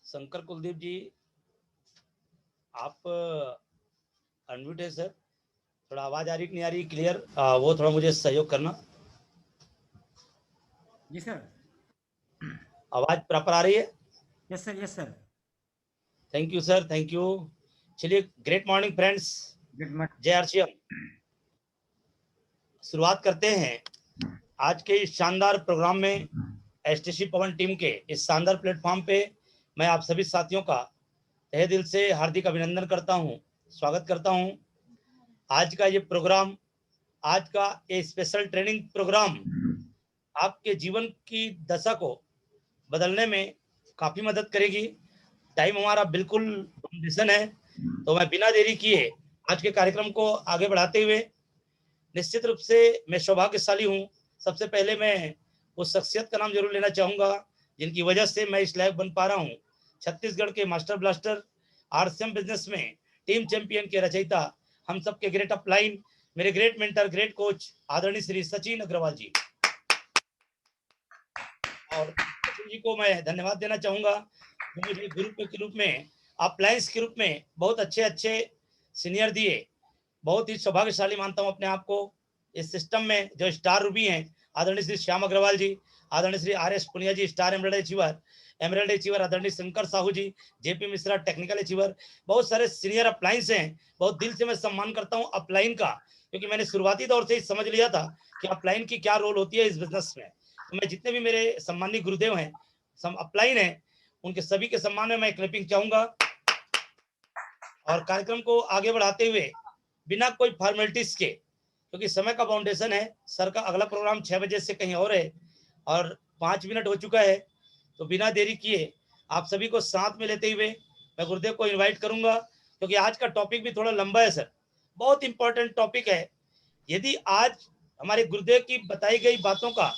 शंकर कुलदीप जी, आप अनम्यूट है सर। थोड़ा आवाज आ रही नहीं आ रही क्लियर, वो थोड़ा मुझे सहयोग करना। जी सर। आवाज प्रॉपर आ रही है? Yes sir, yes sir. Thank you sir, thank you. चलिए, great morning friends, good morning. जय हर्षियम। शुरुआत करते हैं आज के इस शानदार प्रोग्राम में। एसटीसी पवन टीम के इस शानदार प्लेटफॉर्म पे मैं आप सभी साथियों का तहे दिल से हार्दिक अभिनंदन करता हूं, स्वागत करता हूं। आज का ये प्रोग्राम, आज का ये स्पेशल ट्रेनिंग प्रोग्राम आपके जीवन की दशा को बदलने में काफी मदद करेगी। टाइम हमारा बिल्कुल कंडीशन है, तो मैं बिना देरी किए आज के कार्यक्रम को आगे बढ़ाते हुए, निश्चित रूप से मैं सौभाग्यशाली हूँ। सबसे पहले मैं उस शख्सियत का नाम जरूर लेना चाहूंगा जिनकी वजह से मैं इस लायक बन पा रहा हूँ। छत्तीसगढ़ के मास्टर ब्लास्टर, आरसीएम बिजनेस में टीम चैंपियन के रचयिता, हम सबके ग्रेट अपलाइन, मेरे ग्रेट मेंटर, ग्रेट कोच आदरणीय श्री सचिन अग्रवाल जी। और सचिन जी को मैं धन्यवाद देना चाहूंगा जो मुझे गुरु के रूप में, अपलायंस के रूप में बहुत अच्छे अच्छे सीनियर दिए। बहुत ही सौभाग्यशाली मानता हूं अपने आप को। इस सिस्टम में जो स्टार रूबी हैं, आदरणीय श्री श्याम अग्रवाल जी, आदरणीय श्री आर एस पुनिया जी, स्टार एमरल्ड अचीवर आदरणीय शंकर साहू जी, जेपी मिश्रा टेक्निकल अचीवर, बहुत सारे सीनियर अपलाइंस हैं। बहुत दिल से मैं सम्मान करता हूं अपलाइन का, क्योंकि मैंने शुरुआती दौर से ही समझ लिया था कि अपलाइन की क्या रोल होती है इस बिजनेस में। तो मैं जितने भी मेरे सम्मानित गुरुदेव हैं, अपलाइन हैं, उनके सभी के सम्मान में मैं क्लैपिंग चाहूंगा। और कार्यक्रम को आगे बढ़ाते हुए बिना कोई फॉर्मेलिटीज के, क्योंकि समय का फाउंडेशन है, सर का अगला प्रोग्राम 6 बजे से कहीं और है और 5 मिनट हो चुका है, तो बिना देरी किए आप सभी को साथ में लेते हुए मैं गुरुदेव को इनवाइट करूंगा, क्योंकि आज का टॉपिक भी थोड़ा लंबा है सर, बहुत इंपॉर्टेंट टॉपिक है। यदि आज हमारे गुरुदेव की बताई गई बातों का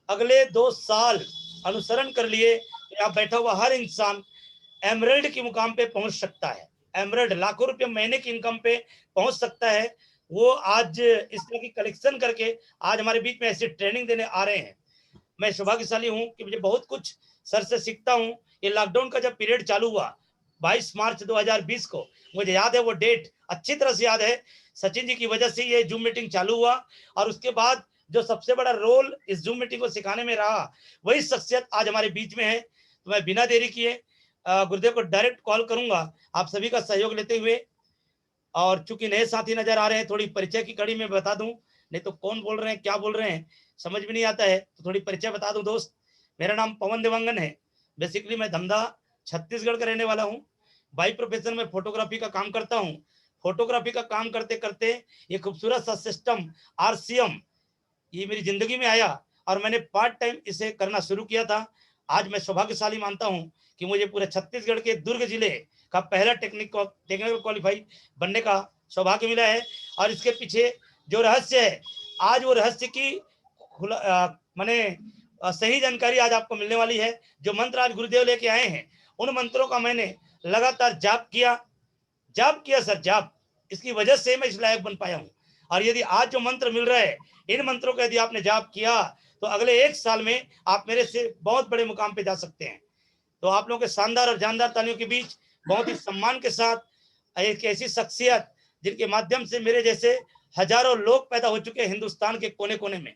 अगले 2 साल अनुसरण कर लिए तो यहाँ बैठा हुआ हर इंसान एमरल्ड की मुकाम पे पहुंच सकता है। एमरल्ड लाखों रुपए महीने की इनकम पे पहुंच सकता है। वो आज इस तरह की कलेक्शन करके आज हमारे बीच में ऐसी ट्रेनिंग देने आ रहे हैं। मैं सौभाग्यशाली हूं कि मुझे बहुत कुछ सर से सीखता हूं। ये लॉकडाउन का जब पीरियड चालू हुआ 22 मार्च 2020 को, मुझे याद है, वो डेट अच्छी तरह से याद है। सचिन जी की वजह से ये जूम मीटिंग चालू हुआ और उसके बाद जो सबसे बड़ा रोल इस जूम मीटिंग को सिखाने में रहा, वही शख्सियत आज हमारे बीच में है। तो मैं बिना देरी किए गुरुदेव को डायरेक्ट कॉल करूंगा आप सभी का सहयोग लेते हुए। और चूंकि नए साथी नजर आ रहे हैं, थोड़ी परिचय की कड़ी में बता दूं, नहीं तो कौन बोल रहे हैं, क्या बोल रहे हैं, समझ में नहीं आता है, तो थोड़ी परिचय बता दूं। दोस्त, मेरा नाम पवन देवांगन है। बेसिकली मैं धमधा छत्तीसगढ़ का रहने वाला हूँ। बाई प्रोफेशन में फोटोग्राफी का काम करता हूँ। फोटोग्राफी का काम करते करते ये खूबसूरत सा सिस्टम आरसीएम ये मेरी जिंदगी में आया और मैंने पार्ट टाइम इसे करना शुरू किया था। आज मैं सौभाग्यशाली मानता हूं कि मुझे पूरे छत्तीसगढ़ के दुर्ग जिले का पहला टेक्निकल क्वालिफाई बनने का सौभाग्य मिला है। और इसके पीछे जो रहस्य है, आज वो रहस्य की मैंने सही जानकारी आज आपको मिलने वाली है। जो मंत्र आज गुरुदेव लेके आए हैं, उन मंत्रों का मैंने लगातार जाप किया सर, जाप। इसकी वजह से मैं इस लायक बन पाया हूँ। और यदि आज जो मंत्र मिल रहा है, इन मंत्रों का यदि आपने जाप किया तो अगले 1 साल में आप मेरे से बहुत बड़े मुकाम पे जा सकते हैं। तो आप लोगों के शानदार और जानदार तालियों के बीच बहुत ही सम्मान के साथ एक ऐसी शख्सियत जिनके माध्यम से मेरे जैसे हजारों लोग पैदा हो चुके हैं हिंदुस्तान के कोने कोने में।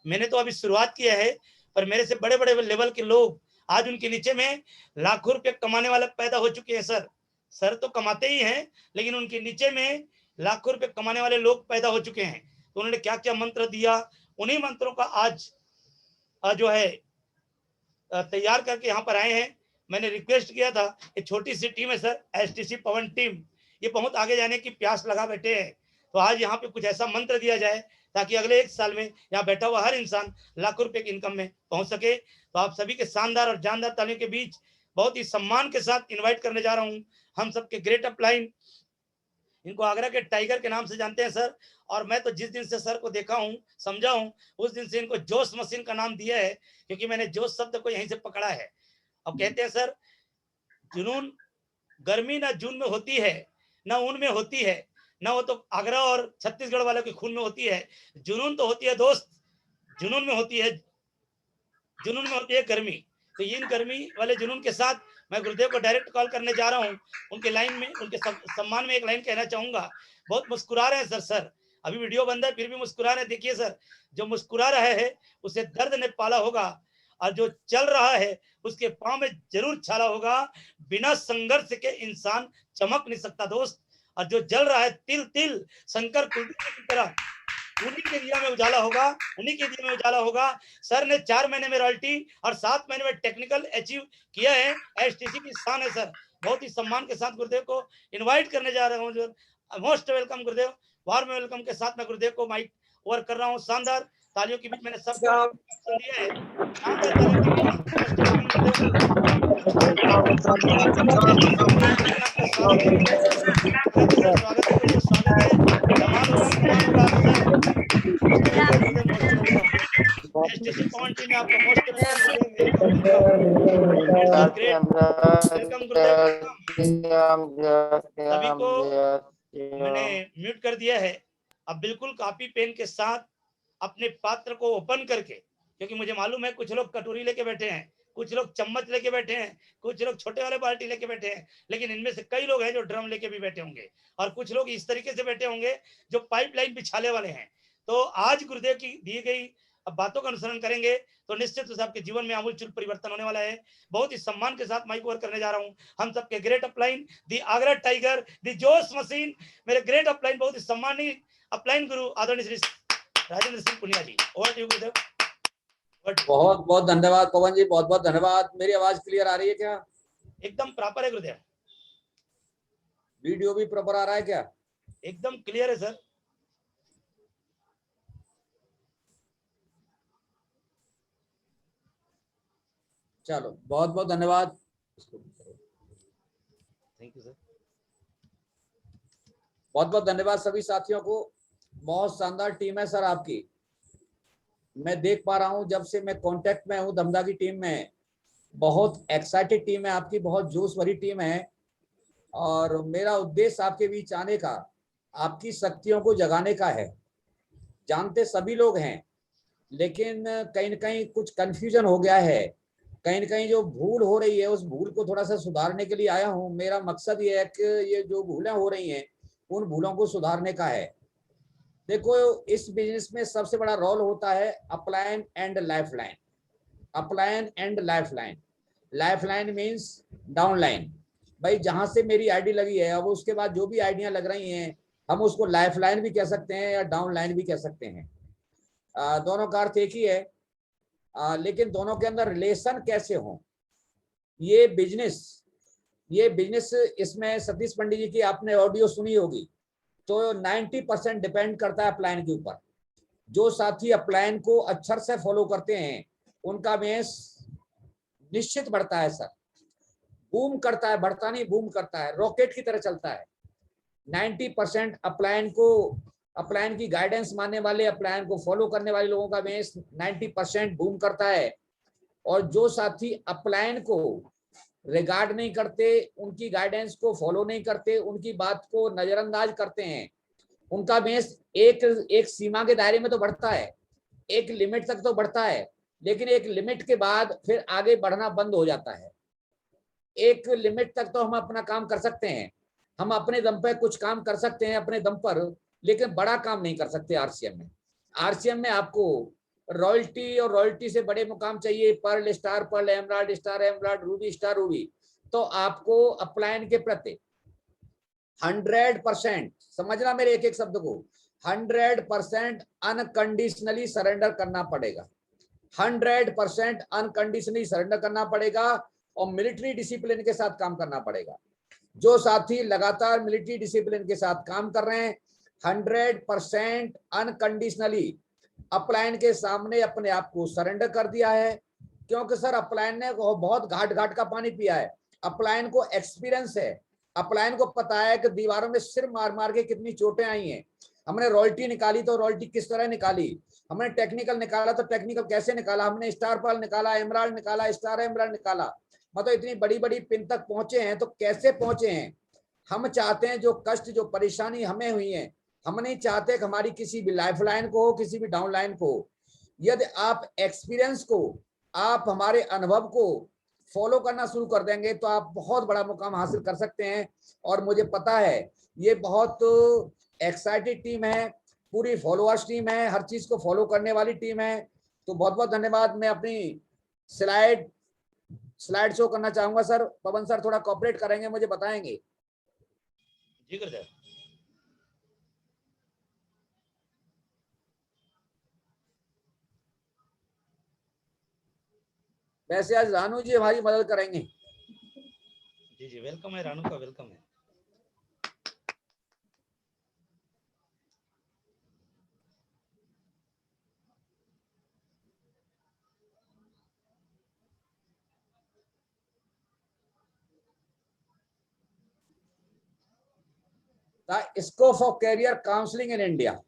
मैंने तो अभी शुरुआत किया है, पर मेरे से बड़े बड़े लेवल के लोग आज उनके नीचे में लाखों रुपए कमाने वाले पैदा हो चुके हैं सर। सर तो कमाते ही हैं, लेकिन उनके नीचे में लाखों रुपए कमाने वाले लोग पैदा हो चुके हैं। तो उन्होंने क्या क्या मंत्र दिया, उन्हीं मंत्रों का आज जो है तैयार करके यहाँ पर आए हैं। मैंने रिक्वेस्ट किया था, एक छोटी सी टीम है सर, एसटीसी पवन टीम, ये बहुत आगे जाने की प्यास लगा बैठे हैं। तो आज यहाँ पे कुछ ऐसा मंत्र दिया जाए ताकि अगले 1 साल में यहाँ बैठा हुआ हर इंसान लाखों रुपए की इनकम में पहुंच सके। तो आप सभी के शानदार और जानदार तालियों के बीच बहुत ही सम्मान के साथ इन्वाइट करने जा रहा हूँ हम सबके ग्रेट अपलाइन। इनको आगरा के टाइगर के नाम से जानते हैं सर। और मैं तो जिस दिन से सर को देखा हूं, समझा हूं, उस दिन से इनको जोश मशीन का नाम दिया है, क्योंकि मैंने जोश शब्द को यहीं से पकड़ा है। अब कहते हैं सर, जुनून गर्मी ना जून में होती है, ना ऊन में होती है, ना वो तो आगरा और छत्तीसगढ़ वालों के खून में होती है। जुनून तो होती है दोस्त, जुनून में होती है, जुनून में होती है गर्मी। तो इन गर्मी वाले जुनून के साथ मैं गुरुदेव को डायरेक्ट कॉल करने जा रहा हूँ। उनके लाइन में, उनके सम्मान में एक लाइन कहना चाहूंगा। बहुत मुस्कुरा रहे हैं सर। अभी वीडियो बंद है फिर भी मुस्कुरा रहे हैं। देखिए सर, जो मुस्कुरा रहा है उसे दर्द ने पाला होगा, और जो चल रहा है उसके पांव में जरूर छाला होगा। बिना संघर्ष के इंसान चमक नहीं सकता दोस्त। और जो जल रहा है तिल तिल शंकर कुलदीप की तरह, उन्हीं के दिया में उजाला होगा, उन्हीं के दिया में उजाला होगा। सर ने 4 महीने में रॉयल्टी और 7 महीने में टेक्निकल अचीव किया है। एसटीसी की शान है सर। बहुत ही सम्मान के साथ गुरुदेव को इनवाइट करने जा रहा हूँ। मोस्ट वेलकम गुरुदेव, वार्म वेलकम के साथ मैं गुरुदेव को माइक ओवर कर रहा हूँ। शानदार तालियों के बीच मैंने सबको ऑप्शन दिया है। शानदार तालियों के बीच मोस्ट वेलकम गुरुदेव। स्वागत है गुरुदेव, स्वागत है गुरुदेव, स्वागत है। धमाल होगा, धमाल होगा सर। मोस्ट वेलकम गुरुदेव, मोस्ट वेलकम। एसटीसी पवन टीम में आपका मोस्ट वेलकम गुरुदेव, वेलकम। ग्रेट वेलकम गुरुदेव, वेलकम। सभी को मैंने म्यूट कर दिया है। अब बिल्कुल कॉपी पेन के साथ अपने पात्र को ओपन करके, क्योंकि मुझे मालूम है कुछ लोग कटोरी लेके बैठे हैं, कुछ लोग चम्मच लेके बैठे हैं, कुछ लोग छोटे वाले बाल्टी लेके बैठे हैं, लेकिन इनमें से कई लोग हैं जो ड्रम लेके भी बैठे होंगे, और कुछ लोग इस तरीके से बैठे होंगे जो पाइपलाइन बिछाने वाले हैं। तो आज गुरुदेव की दी गई बातों का अनुसरण करेंगे तो निश्चित रूप से आपके जीवन में आमूलचूल परिवर्तन होने वाला है। बहुत ही सम्मान के साथ माइक ओवर करने जा रहा हूं हम सबके ग्रेट अपलाइन, दी आगरा टाइगर, दी जोश मशीन, मेरे ग्रेट अपलाइन, बहुत ही सम्मानित अपलाइन गुरु आदरणीय श्री राजेंद्र सिंह पुनिया जी। ओवर टू यू गुरुदेव। बहुत बहुत धन्यवाद पवन जी, बहुत बहुत धन्यवाद। मेरी आवाज क्लियर आ रही है क्या? एकदम प्रॉपर है गुरुदेव। वीडियो भी प्रॉपर आ रहा है क्या? एकदम क्लियर है सर। चलो, बहुत बहुत धन्यवाद। Thank you sir. बहुत बहुत धन्यवाद सभी साथियों को। बहुत शानदार टीम है सर आपकी। मैं देख पा रहा हूं जब से मैं कांटेक्ट में हूं दमदा की टीम में। बहुत एक्साइटेड टीम है आपकी, बहुत जोश भरी टीम है। और मेरा उद्देश्य आपके बीच आने का, आपकी शक्तियों को जगाने का है। जानते सभी लोग हैं, लेकिन कहीं न कहीं कुछ कंफ्यूजन हो गया है। कहीं न कहीं जो भूल हो रही है उस भूल को थोड़ा सा सुधारने के लिए आया हूं। मेरा मकसद ये है कि ये जो भूलें हो रही हैं उन भूलों को सुधारने का है। देखो, इस बिजनेस में सबसे बड़ा रोल होता है upline and lifeline. Upline and lifeline. Lifeline means downline. भाई जहां से मेरी आईडी लगी है, अब उसके बाद जो भी आईडियां लग रही हैं हम उसको लाइफलाइन भी कह सकते हैं या डाउनलाइन भी कह सकते हैं। दोनों का अर्थ एक ही है। लेकिन दोनों के अंदर रिलेशन कैसे हो, ये बिजनेस इसमें सतीश पंडित जी की आपने ऑडियो सुनी होगी, तो 90% डिपेंड करता है अपलाइन के ऊपर। जो साथी अपलाइन को अक्षर से फॉलो करते हैं उनका बेस निश्चित बढ़ता है सर। बूम करता है, बढ़ता नहीं, बूम करता है, रॉकेट की तरह चलता है। 90% अपलाइन की गाइडेंस मानने वाले, अपलाइन को फॉलो करने वाले लोगों का बेस 90% बूम करता है। और जो साथी अपलाइन को रिगार्ड नहीं करते, उनकी गाइडेंस को फॉलो नहीं करते, उनकी बात को नजरअंदाज करते हैं, उनका बेस एक सीमा के दायरे में तो बढ़ता है, एक लिमिट तक तो बढ़ता है, लेकिन एक लिमिट के बाद फिर आगे बढ़ना बंद हो जाता है। एक लिमिट तक तो हम अपना काम कर सकते हैं, हम अपने दम पर कुछ काम कर सकते हैं अपने दम पर, लेकिन बड़ा काम नहीं कर सकते आरसीएम में। आरसीएम में आपको रॉयल्टी और रॉयल्टी से बड़े मुकाम चाहिए, pearl star pearl, emerald star emerald, ruby star ruby. तो आपको अपलाइन के प्रति 100%, समझना मेरे एक एक शब्द को, 100% अनकंडीशनली सरेंडर करना पड़ेगा। 100% अनकंडीशनली सरेंडर करना पड़ेगा और मिलिट्री डिसिप्लिन के साथ काम करना पड़ेगा। जो साथी लगातार मिलिट्री डिसिप्लिन के साथ काम कर रहे हैं, 100% अनकंडीशनली अपलाइन के सामने अपने आप को सरेंडर कर दिया है। क्योंकि सर अपलाइन ने बहुत घाट घाट का पानी पिया है, अपलाइन को एक्सपीरियंस है, अपलाइन को पता है कि दीवारों में सिर मार मार के कितनी चोटें आई हैं। हमने रॉयल्टी निकाली तो रॉयल्टी किस तरह निकाली, हमने टेक्निकल निकाला तो टेक्निकल कैसे निकाला, हमने स्टार पर्ल निकाला, एमराल्ड निकाला, स्टार एमराल्ड निकाला, मतलब इतनी बड़ी बड़ी पिन तक पहुंचे हैं तो कैसे पहुंचे हैं। हम चाहते हैं जो कष्ट जो परेशानी हमें हुई है, हम नहीं चाहते कि हमारी किसी भी लाइफलाइन को हो, किसी भी डाउनलाइन को हो। यदि आप एक्सपीरियंस को, आप हमारे अनुभव को फॉलो करना शुरू कर देंगे तो आप बहुत बड़ा मुकाम हासिल कर सकते हैं। और मुझे पता है ये बहुत एक्साइटेड टीम है, पूरी फॉलोअर्स टीम है, हर चीज को फॉलो करने वाली टीम है। तो बहुत बहुत धन्यवाद। मैं अपनी स्लाइड शो करना चाहूंगा सर। पवन सर थोड़ा कोऑपरेट करेंगे, मुझे बताएंगे। जी गुरुदेव। वैसे आज रानू जी हमारी मदद करेंगे। जी जी, वेलकम है रानू का, वेलकम है। The scope of career counselling in India,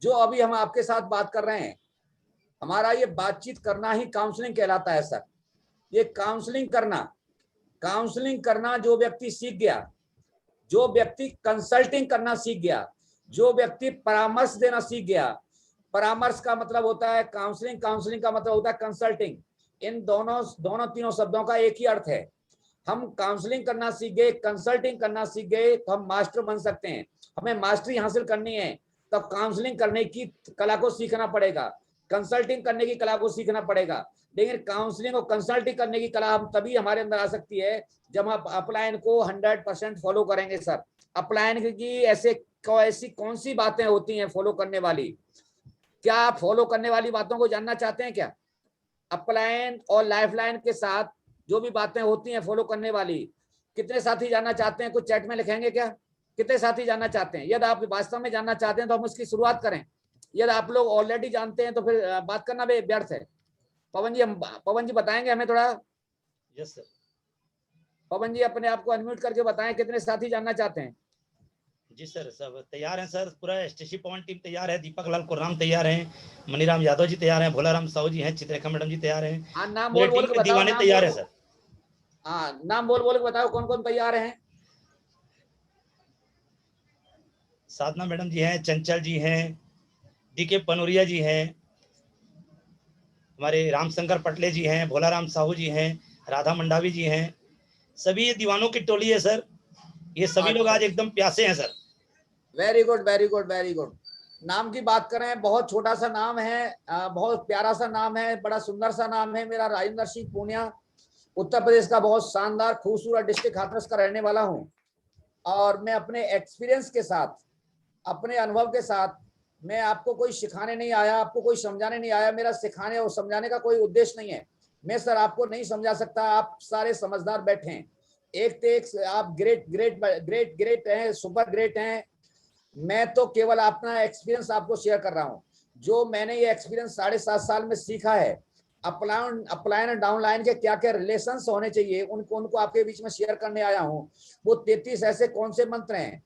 जो अभी हम आपके साथ बात कर रहे हैं, हमारा ये बातचीत करना ही काउंसलिंग कहलाता है सर। ये काउंसलिंग करना जो व्यक्ति सीख गया, जो व्यक्ति कंसल्टिंग करना सीख गया, जो व्यक्ति परामर्श देना सीख गया। परामर्श का मतलब होता है काउंसलिंग, काउंसलिंग का मतलब होता है कंसल्टिंग। इन दोनों तीनों शब्दों का एक ही अर्थ है। हम काउंसलिंग करना सीख गए, कंसल्टिंग करना सीख गए तो हम मास्टर बन सकते हैं। हमें मास्टरी हासिल करनी है तो काउंसलिंग करने की कला को सीखना पड़ेगा, कंसल्टिंग करने की कला को सीखना पड़ेगा। लेकिन काउंसलिंग और कंसल्टिंग करने की कला हम तभी हमारे अंदर आ सकती है जब हम अपलाइन को 100% फॉलो करेंगे सर। अपलाइन की ऐसी कौन सी बातें होती हैं फॉलो करने वाली? क्या आप फॉलो करने वाली बातों को जानना चाहते हैं क्या? अपलाइन और लाइफलाइन के साथ जो भी बातें होती हैं फॉलो करने वाली, कितने साथी जानना चाहते हैं? कुछ चैट में लिखेंगे क्या? कितने साथी जानना चाहते हैं? यदि आप वास्तव में जानना चाहते हैं तो हम उसकी शुरुआत करें। यदि आप लोग ऑलरेडी जानते हैं तो फिर बात करना भी व्यर्थ है। पवन जी बताएंगे हमें थोड़ा। Yes sir. पवन जी अपने आप को अनम्यूट करके बताएं कितने साथी जानना चाहते हैं। जी सर, सब तैयार हैं सर, पूरा स्टेसी पवन टीम तैयार है, दीपक लाल कुर्राम तैयार हैं, मनीराम यादव जी तैयार हैं, भोलाराम साहू जी हैं, चित्ररेखा मैडम जी तैयार हैं, हाँ नाम पूरे बोल बोल टीम के के बताओ, दीवाने नाम तैयार बोल। हैं सर। हाँ नाम बोल बोल के बताओ कौन कौन तैयार हैं। साधना मैडम जी हैं, चंचल जी हैं, डीके पनोरिया जी हैं, हमारे रामशंकर पटले जी हैं, भोलाराम साहू जी हैं, राधा मंडावी जी हैं। सभी ये दीवानों की टोली है सर। ये सभी लोग अच्छा, आज एकदम प्यासे हैं sir. Very good very good very good. नाम की बात करें, बहुत छोटा सा नाम है, बहुत प्यारा सा नाम है, बड़ा सुंदर सा नाम है। मेरा राजेंद्र सिंह पूनिया, उत्तर प्रदेश का बहुत शानदार खूबसूरत डिस्ट्रिक्ट हाथरस का रहने वाला हूं। और मैं अपने एक्सपीरियंस के साथ, अपने अनुभव के साथ, मैं आपको कोई सिखाने नहीं आया, आपको कोई समझाने नहीं आया। मेरा सिखाने और समझाने का कोई उद्देश्य नहीं है। मैं सर आपको नहीं समझा सकता, आप सारे समझदार बैठे हैं, एक तो एक आप ग्रेट ग्रेट ग्रेट ग्रेट हैं, सुपर ग्रेट हैं। मैं तो केवल अपना एक्सपीरियंस आपको शेयर कर रहा हूं। जो मैंने ये एक्सपीरियंस 7.5 साल में सीखा है, अपलाइन और डाउनलाइन के क्या क्या रिलेशंस होने चाहिए, उनको आपके बीच में शेयर करने आया हूं। वो 33 ऐसे कौन से मंत्र हैं,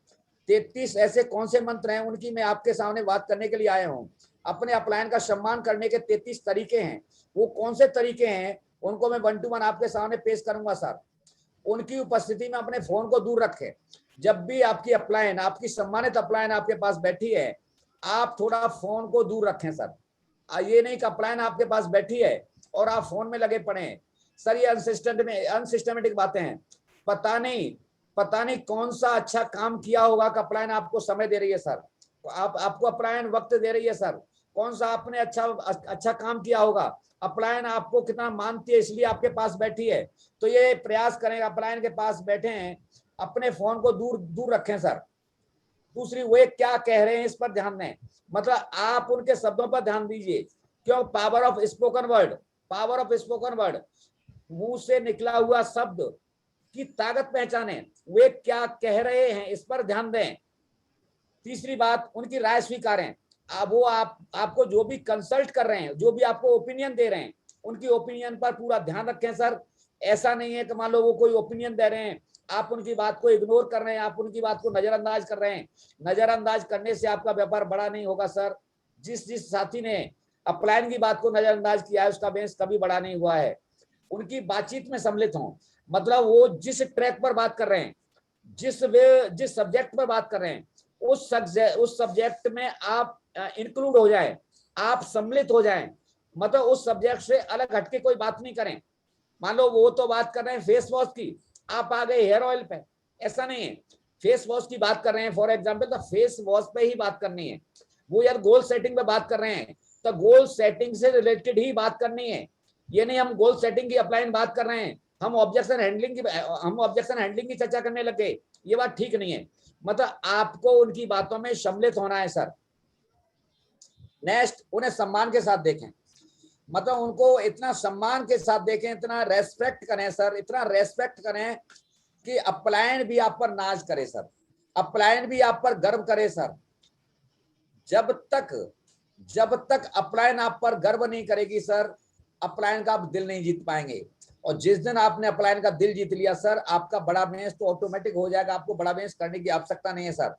33 ऐसे कौन से मंत्र हैं, उनकी मैं आपके सामने बात करने के लिए आया हूं। अपने अपलाइन का सम्मान करने के 33 तरीके हैं। वो कौन से तरीके हैं उनको मैं 1 to 1 आपके सामने पेश करूंगा सर। उनकी उपस्थिति में अपने फोन को दूर रखें। जब भी आपकी अपलाइन, आपकी सम्मानित अपलाइन आपके पास बैठी है, आप थोड़ा फोन को दूर रखें सर। ये नहीं कि अपलाइन आपके पास बैठी है और आप फोन में लगे पड़े हैं सर। ये अनसिस्टमेटिक बातें हैं। पता नहीं कौन सा अच्छा काम किया होगा कि अपलाइन आपको समय दे रही है सर। आपको अपलाइन वक्त दे रही है सर। कौन सा आपने अच्छा काम किया होगा। अपलाइन आपको कितना मानती है इसलिए आपके पास बैठी है। तो ये प्रयास करें, अपलाइन के पास बैठे हैं, अपने फोन को दूर दूर रखें सर। दूसरी, वे क्या कह रहे हैं इस पर ध्यान दें, मतलब आप उनके शब्दों पर ध्यान दीजिए। क्यों? Power of spoken word, power of spoken word, मुंह से निकला हुआ शब्द की ताकत पहचाने। वे क्या कह रहे हैं इस पर ध्यान दें। तीसरी बात, उनकी राय स्वीकारें। वो आपको जो भी कंसल्ट कर रहे हैं, जो भी आपको ओपिनियन दे रहे हैं, उनकी ओपिनियन पर पूरा ध्यान रखें सर। ऐसा नहीं है कि मान लो वो कोई ओपिनियन दे रहे हैं, आप उनकी बात को इग्नोर कर रहे हैं, आप उनकी बात को नजरअंदाज कर रहे हैं। नजरअंदाज करने से आपका व्यापार बड़ा नहीं होगा सर। जिस साथी ने अपलाइन की बात को नजरअंदाज किया है उसका बेस कभी बड़ा नहीं हुआ है। उनकी बातचीत में सम्मिलित हों, मतलब वो जिस ट्रैक पर बात कर रहे हैं, जिस सब्जेक्ट पर बात कर रहे हैं, उस सब्जेक्ट में आप इंक्लूड हो जाएं, आप सम्मिलित हो जाएं। मतलब उस सब्जेक्ट से अलग हटके कोई बात नहीं करें। मान लो वो तो बात कर रहे हैं फेस वॉश की, आप आ गए हेयर ऑयल पे, ऐसा नहीं है। फेस वॉश की बात कर रहे हैं फॉर एग्जांपल, तो फेस वॉश पे ही बात करनी है। वो यार गोल सेटिंग पे बात कर रहे हैं तो गोल सेटिंग से रिलेटेड ही बात करनी है। ये नहीं हम गोल सेटिंग की अप्लाइन बात कर रहे हैं, हम ऑब्जेक्शन हैंडलिंग की चर्चा करने लग गए, ये बात ठीक नहीं है। मतलब आपको उनकी बातों में सम्मिलित होना है सर। नेक्स्ट, उन्हें सम्मान के साथ देखें, मतलब उनको इतना सम्मान के साथ देखें, इतना रेस्पेक्ट करें सर, इतना रेस्पेक्ट करें कि अपलायन भी आप पर नाज करे सर, अपलायन भी आप पर गर्व करे सर। जब तक अपलायन आप पर गर्व नहीं करेगी सर, अपलायन का आप दिल नहीं जीत पाएंगे। और जिस दिन आपने अपलायन का दिल जीत लिया सर, आपका बड़ा बेंच तो ऑटोमेटिक हो जाएगा, आपको बड़ा बेंच करने की आवश्यकता नहीं है सर।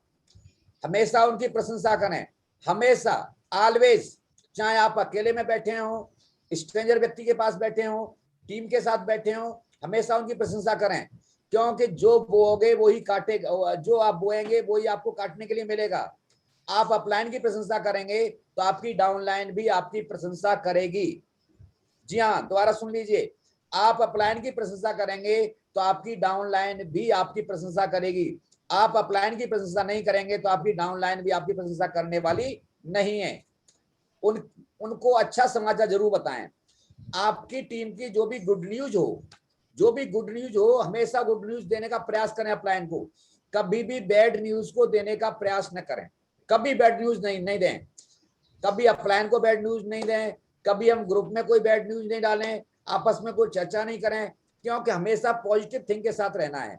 हमेशा उनकी प्रशंसा करें, हमेशा, ऑलवेज, चाहे आप अकेले में बैठे हो, स्ट्रेंजर व्यक्ति के पास बैठे हो, टीम के साथ बैठे हो, हमेशा उनकी प्रशंसा करें, क्योंकि जो बोओगे वही काटेगा, जो आप बोएंगे वही आपको काटने के लिए मिलेगा। आप अपलाइन की प्रशंसा करेंगे तो आपकी डाउनलाइन भी आपकी प्रशंसा करेगी। जी हाँ, दोबारा सुन लीजिए, आप अपलाइन की प्रशंसा करेंगे तो आपकी डाउनलाइन भी आपकी प्रशंसा करेगी। आप अपलाइन की प्रशंसा नहीं करेंगे तो आपकी डाउनलाइन भी आपकी प्रशंसा करने वाली नहीं है। उनको अच्छा समाचार जरूर बताएं। आपकी टीम की जो भी गुड न्यूज हो, हमेशा गुड न्यूज देने का प्रयास करें अपलाइन को, कभी भी बैड न्यूज को देने का प्रयास न करें, कभी बैड न्यूज नहीं दें, कभी अपलाइन को बैड न्यूज नहीं दें, कभी हम ग्रुप में कोई बैड न्यूज नहीं डालें, आपस में कोई चर्चा नहीं करें, क्योंकि हमेशा पॉजिटिव थिंक के साथ रहना है,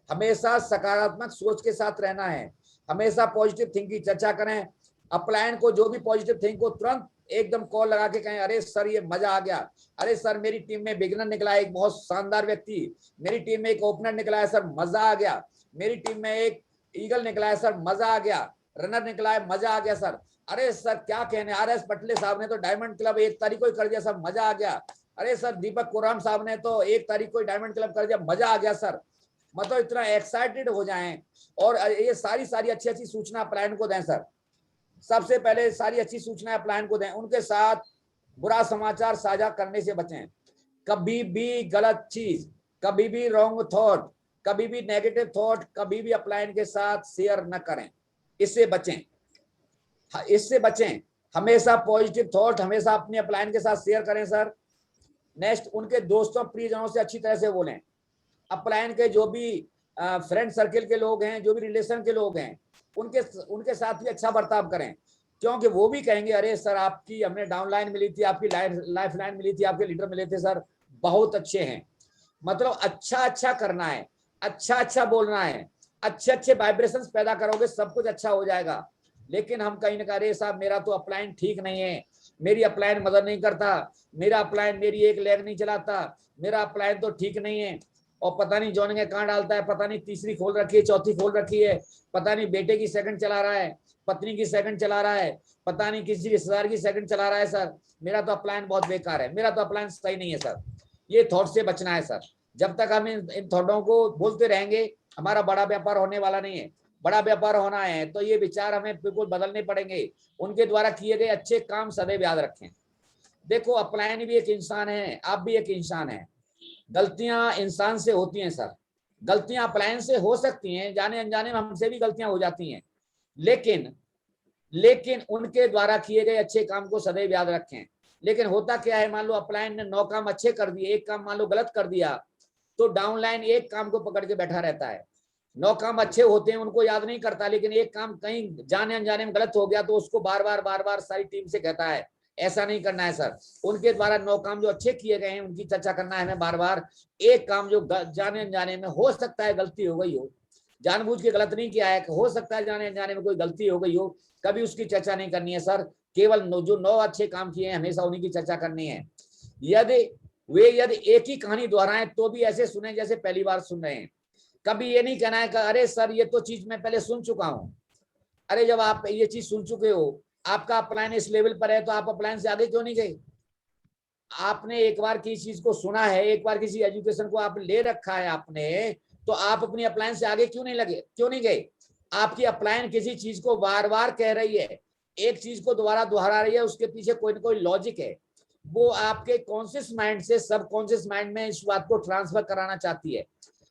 हमेशा सकारात्मक सोच के साथ रहना है, हमेशा पॉजिटिव थिंक की चर्चा करें। अपलाइन को जो भी पॉजिटिव थिंक को तुरंत एकदम कॉल लगा के कहें, अरे सर ये मजा आ गया, अरे सर मेरी टीम में बिगिनर निकला है एक बहुत शानदार व्यक्ति, मेरी टीम में एक ओपनर निकला है सर मजा आ गया, मेरी टीम में एक ईगल निकला है सर मजा आ गया, रनर निकला है मजा आ गया सर, अरे सर क्या कहने, RS पटले साहब ने तो डायमंड क्लब 1 तारीख को कर दिया सर मजा आ गया, अरे सर दीपक कुराम साहब ने तो 1 तारीख को डायमंड क्लब कर दिया मजा आ गया सर। मतलब इतना एक्साइटेड हो जाएं और ये सारी अच्छी सूचना अपलाइन को दें सर। सबसे पहले सारी अच्छी सूचना अपलाइन को दें, उनके साथ बुरा समाचार साझा करने से बचें, कभी भी गलत चीज, कभी भी रॉन्ग थॉट, कभी भी नेगेटिव थॉट कभी भी अपलाइन के साथ शेयर न करें, इससे बचें। हमेशा पॉजिटिव थॉट हमेशा अपने अपलाइन के साथ शेयर करें सर। नेक्स्ट, उनके दोस्तों प्रियजनों से अच्छी तरह से बोलें। अपलाइन के जो भी फ्रेंड सर्किल के लोग हैं, जो भी रिलेशन के लोग हैं, उनके साथ भी अच्छा बर्ताव करें, क्योंकि वो भी कहेंगे अरे सर आपकी हमने डाउनलाइन मिली थी, आपकी लाइफ लाइन मिली थी, आपके लीडर मिले थे सर, बहुत अच्छे हैं। मतलब अच्छा करना है, अच्छा बोलना है, अच्छे वाइब्रेशंस पैदा करोगे सब कुछ अच्छा हो जाएगा। लेकिन हम कहीं ना कहीं अरे साहब मेरा तो अपलाइन ठीक नहीं है, मेरी अपलाइन मदद नहीं करता, मेरा अपलाइन मेरी एक लेग नहीं चलाता, मेरा अपलाइन तो ठीक नहीं है, और पता नहीं जॉइनिंग कहाँ डालता है, पता नहीं तीसरी खोल रखी है, चौथी खोल रखी है, पता नहीं बेटे की सेकंड चला रहा है, पत्नी की सेकंड चला रहा है, पता नहीं किसी रिश्तेदार की सेकंड चला रहा है सर, मेरा तो अपलाइन बहुत बेकार है, मेरा तो अपलाइन सही नहीं है सर। ये थॉट से बचना है सर। जब तक हम इन थॉटों को बोलते रहेंगे हमारा बड़ा व्यापार होने वाला नहीं है। बड़ा व्यापार होना है तो ये विचार हमें बिल्कुल बदलने पड़ेंगे। उनके द्वारा किए गए अच्छे काम सदैव याद रखें। देखो अपलाइन भी एक इंसान है, आप भी एक इंसान है, गलतियां इंसान से होती हैं सर, गलतियां अपलाइन से हो सकती हैं, जाने अनजाने में हमसे भी गलतियां हो जाती हैं, लेकिन उनके द्वारा किए गए अच्छे काम को सदैव याद रखें। लेकिन होता क्या है, मान लो अपलाइन ने 9 काम अच्छे कर दिए, एक काम मान लो गलत कर दिया, तो डाउनलाइन एक काम को पकड़ के बैठा रहता है। 9 काम अच्छे होते हैं उनको याद नहीं करता, लेकिन एक काम कहीं जाने अनजाने में गलत हो गया तो उसको बार बार सारी टीम से कहता है। ऐसा नहीं करना है सर। उनके द्वारा 9 काम जो अच्छे किए गए हैं उनकी चर्चा करना है हमें बार। एक काम जो जाने अनजाने में हो सकता है गलती हो गई हो, जानबूझ के गलत नहीं किया है, हो सकता है जाने अनजाने में कोई गलती हो गई हो, कभी उसकी चर्चा नहीं करनी है सर। केवल जो 9 अच्छे काम किए हैं हमेशा उन्हीं की चर्चा करनी है। यदि एक ही कहानी दोहराएं तो भी ऐसे सुने जैसे पहली बार सुन रहे हैं। कभी ये नहीं कहना है कि अरे सर ये तो चीज मैं पहले सुन चुका हूं। अरे जब आप ये चीज सुन चुके हो, आपका अपलाइन इस लेवल पर है, तो आप अपलाइन से आगे क्यों नहीं गए? आपने एक बार किसी चीज को सुना है, एक बार किसी एजुकेशन को आप ले रखा है आपने, तो आप अपनी अपलाइन से आगे क्यों नहीं गए? आपकी अपलाइन किसी चीज को बार बार कह रही है, एक चीज को दोबारा दोहरा रही है, उसके पीछे कोई ना कोई लॉजिक है। वो आपके कॉन्शियस माइंड से सबकॉन्शियस माइंड में इस बात को ट्रांसफर कराना चाहती है।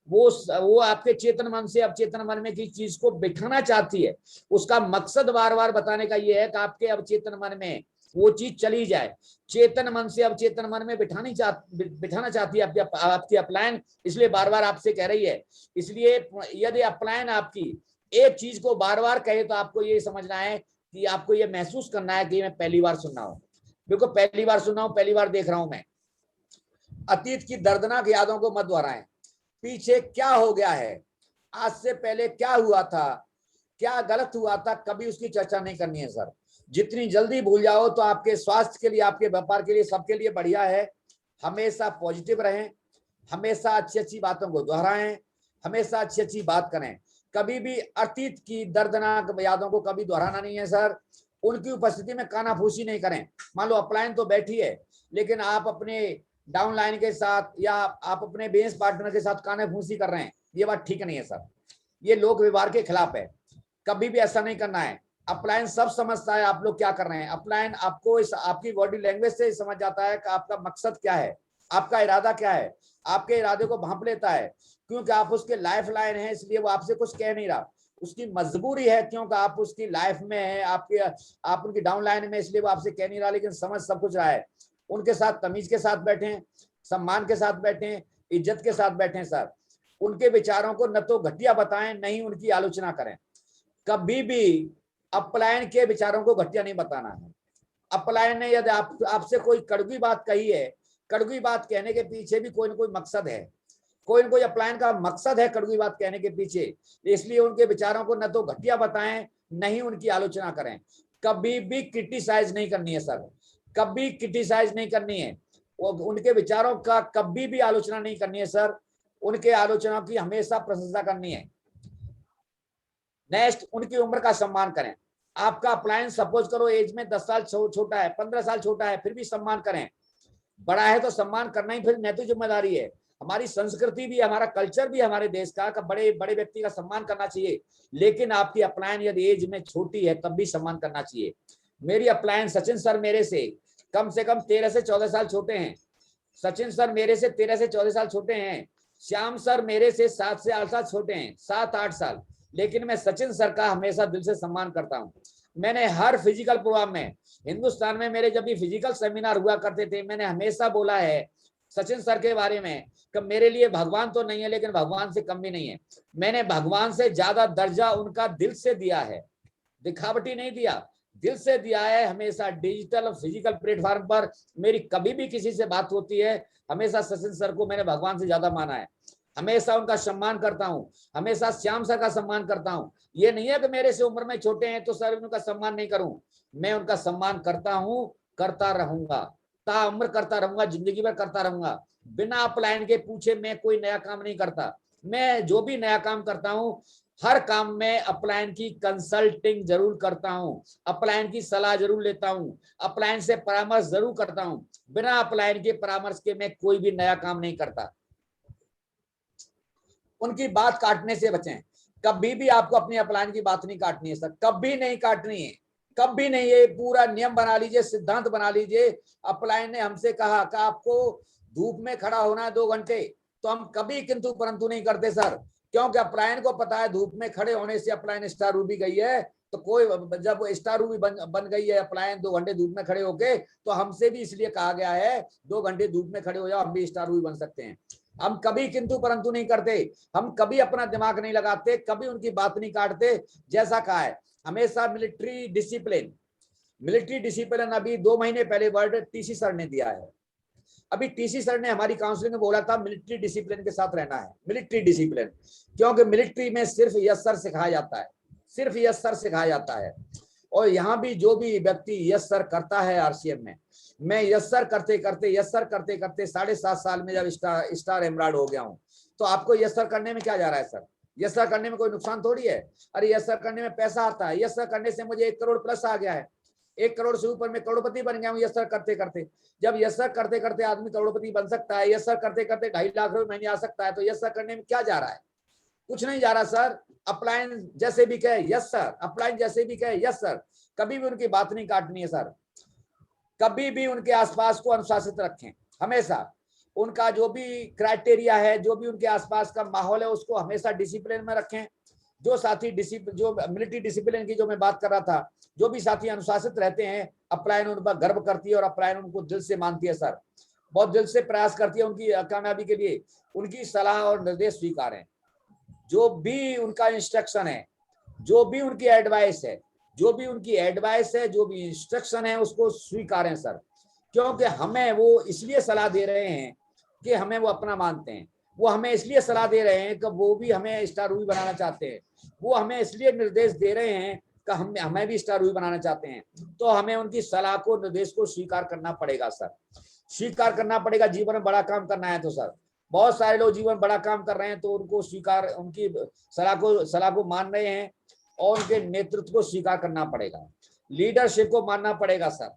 वो आपके चेतन मन से अवचेतन मन में किसी चीज को बिठाना चाहती है। उसका मकसद बार बार बताने का ये है कि आपके अवचेतन मन में वो चीज चली जाए। चेतन मन से अवचेतन मन में बिठाना चाहती है आपकी अपलायन, इसलिए बार बार आपसे कह रही है। इसलिए यदि अपलायन आपकी एक चीज को बार बार कहे तो आपको ये समझना है कि आपको ये महसूस करना है कि मैं पहली बार सुन रहा हूं। बिल्कुल पहली बार सुन रहा हूं, पहली बार देख रहा हूं मैं। अतीत की दर्दनाक यादों को मत दोहराएं। पीछे क्या हो गया है, आज से पहले क्या हुआ था, क्या गलत हुआ था, कभी उसकी चर्चा नहीं करनी है सर। जितनी जल्दी भूल जाओ तो आपके स्वास्थ्य के लिए, आपके व्यापार के लिए, सबके लिए बढ़िया है। हमेशा पॉजिटिव रहें, हमेशा अच्छी अच्छी बातों को दोहराएं, हमेशा अच्छी अच्छी बात करें। कभी भी अतीत की दर्दनाक यादों को कभी दोहराना नहीं है सर। उनकी उपस्थिति में कानाफूसी नहीं करें। मान लो अपलायन तो बैठी है, लेकिन आप अपने डाउनलाइन के साथ या आप अपने बिजनेस पार्टनर के साथ कानाफूसी कर रहे हैं, ये बात ठीक नहीं है सर। ये लोक व्यवहार के खिलाफ है। कभी भी ऐसा नहीं करना है। अपलायन सब समझता है आप लोग क्या कर रहे हैं। अपलायन आपको इस आपकी बॉडी लैंग्वेज से समझ जाता है कि आपका मकसद क्या है, आपका इरादा क्या है। आपके इरादे को भांप लेता है, क्योंकि आप उसके लाइफ लाइन है, इसलिए वो आपसे कुछ कह नहीं रहा। उसकी मजबूरी है, क्योंकि आप उसकी लाइफ में है, आप उनकी डाउन लाइन में, इसलिए वो आपसे कह नहीं रहा, लेकिन समझ सब कुछ रहा है। उनके साथ तमीज के साथ बैठे, सम्मान के साथ बैठे, इज्जत के साथ बैठे सर। उनके विचारों को न तो घटिया बताएं, नहीं उनकी आलोचना करें। कभी भी अपलायन के विचारों को घटिया नहीं बताना है। अपलायन ने यदि आपसे कोई कड़वी बात कही है, कड़वी बात कहने के पीछे भी कोई ना कोई मकसद है, कोई ना कोई अपलायन का मकसद है कड़वी बात कहने के पीछे। इसलिए उनके विचारों को न तो घटिया बताएं, नहीं उनकी आलोचना करें। कभी भी क्रिटिसाइज नहीं करनी है सर, कभी क्रिटिसाइज नहीं करनी है। उनके विचारों का कभी भी आलोचना नहीं करनी है सर। उनके आलोचना की हमेशा प्रशंसा करनी है। नेक्स्ट, उनकी उम्र का सम्मान करें। आपका अपलायन सपोज करो एज में 10 साल छोटा है, 15 साल छोटा है, फिर भी सम्मान करें। बड़ा है तो सम्मान करना ही फिर नैतिक जिम्मेदारी है। हमारी संस्कृति भी, हमारा कल्चर भी हमारे देश का बड़े बड़े व्यक्ति का सम्मान करना चाहिए। लेकिन आपकी अपलायन यदि एज में छोटी है तब भी सम्मान करना चाहिए। मेरी अपलायन सचिन सर मेरे से कम 13 से 14 साल छोटे हैं। सचिन सर मेरे से 13 से 14 साल छोटे हैं। श्याम सर मेरे से 7 से 8 साल छोटे हैं, 7-8 साल। लेकिन मैं सचिन सर का हमेशा दिल से सम्मान करता हूं। मैंने हर फिजिकल प्रोग्राम में, हिंदुस्तान में मेरे जब भी फिजिकल सेमिनार हुआ करते थे, मैंने हमेशा बोला है सचिन सर के बारे में कि मेरे लिए भगवान तो नहीं है, लेकिन भगवान से कम भी नहीं है। मैंने भगवान से ज्यादा दर्जा उनका दिल से दिया है, दिखावटी नहीं दिया, दिल से दिया है। हमेशा डिजिटल और फिजिकल प्लेटफॉर्म पर मेरी कभी भी किसी से बात होती है, हमेशा सचिन सर को मैंने भगवान से ज्यादा माना है। हमेशा उनका सम्मान करता हूं, हमेशा श्याम सर का सम्मान करता हूं। ये नहीं है कि मेरे से उम्र में छोटे हैं तो सर उनका सम्मान नहीं करूं। मैं उनका सम्मान करता हूं, करता रहूंगा, ताउम्र करता रहूंगा, जिंदगी भर करता रहूंगा। बिना अपलायन के पूछे मैं कोई नया काम नहीं करता। मैं जो भी नया काम करता हूं, हर काम में अपलायन की कंसल्टिंग जरूर करता हूं, अपलायन की सलाह जरूर लेता हूं, अपलायन से परामर्श जरूर करता हूं। बिना अपलायन के परामर्श के मैं कोई भी नया काम नहीं करता। उनकी बात काटने से बचें। कभी भी आपको अपनी अपलायन की बात नहीं काटनी है सर, कभी नहीं काटनी है, कभी नहीं। ये पूरा नियम बना लीजिए, सिद्धांत बना लीजिए। अपलायन ने हमसे कहा कि आपको धूप में खड़ा होना है 2 घंटे, तो हम कभी किंतु परंतु नहीं करते सर, क्योंकि अपलायन को पता है धूप में खड़े होने से अपलायन स्टार रूबी गई है। तो कोई जब स्टार रूबी बन गई है अपलायन 2 घंटे धूप में खड़े होके, तो हमसे भी इसलिए कहा गया है 2 घंटे धूप में खड़े हो जाओ, हम भी स्टार रूबी बन सकते हैं। हम कभी किंतु परंतु नहीं करते, हम कभी अपना दिमाग नहीं लगाते, कभी उनकी बात नहीं काटते। जैसा कहा है हमेशा मिलिट्री डिसिप्लिन, मिलिट्री डिसिप्लिन अभी 2 महीने पहले वर्ड टीसी सर ने दिया है। अभी टीसी सर ने हमारी काउंसलिंग में बोला था मिलिट्री डिसिप्लिन के साथ रहना है, मिलिट्री डिसिप्लिन। क्योंकि मिलिट्री में सिर्फ यस सर सिखाया जाता है, सिर्फ यस सर सिखाया जाता है। और यहाँ भी जो भी व्यक्ति यस सर करता है आरसीएम में, मैं यस सर करते करते 7.5 साल में जब स्टार एमराल्ड हो गया हूँ, तो आपको यस सर करने में क्या जा रहा है सर? यस सर करने में कोई नुकसान थोड़ी है। अरे यस सर करने में पैसा आता है, यस सर करने से मुझे 1 करोड़ प्लस आ गया है, 1 करोड़ से ऊपर में करोड़पति बन गया हूँ यस सर करते करते। जब यस सर करते करते आदमी करोड़पति बन सकता है, यस सर करते करते 2.5 लाख रुपए महीने आ सकता है, तो यस सर करने में क्या जा रहा है? कुछ नहीं जा रहा सर। अपलायन जैसे भी कहे यस सर, अपलायन जैसे भी कहे यस सर, कभी भी उनकी बात नहीं काटनी है सर। कभी भी उनके आसपास को अनुशासित रखें, हमेशा उनका जो भी क्राइटेरिया है, जो भी उनके आसपास का माहौल है, उसको हमेशा डिसिप्लिन में रखें। जो साथी जो मिलिट्री डिसिप्लिन की जो मैं बात कर रहा था, जो भी साथी अनुशासित रहते हैं, अपलायन उन पर गर्व करती है और अपलायन उनको दिल से मानती है सर, बहुत दिल से प्रयास करती है उनकी कामयाबी के लिए। उनकी सलाह और निर्देश स्वीकार है, जो भी उनका इंस्ट्रक्शन है, जो भी उनकी एडवाइस है, जो भी उनकी एडवाइस है, जो भी इंस्ट्रक्शन है, उसको स्वीकारें सर। क्योंकि हमें वो इसलिए सलाह दे रहे हैं कि हमें वो अपना मानते हैं, वो हमें इसलिए सलाह दे रहे हैं कि वो भी हमें स्टार रूबी बनाना चाहते हैं, वो हमें इसलिए निर्देश दे रहे हैं कि हमें भी स्टार रूबी बनाना चाहते हैं। तो हमें उनकी सलाह को, निर्देश को स्वीकार करना पड़ेगा सर, स्वीकार करना पड़ेगा। जीवन में बड़ा काम करना है तो सर, बहुत सारे लोग जीवन में बड़ा काम कर रहे हैं तो उनको स्वीकार, उनकी सलाह को मान रहे हैं और उनके नेतृत्व को स्वीकार करना पड़ेगा। लीडरशिप को मानना पड़ेगा सर।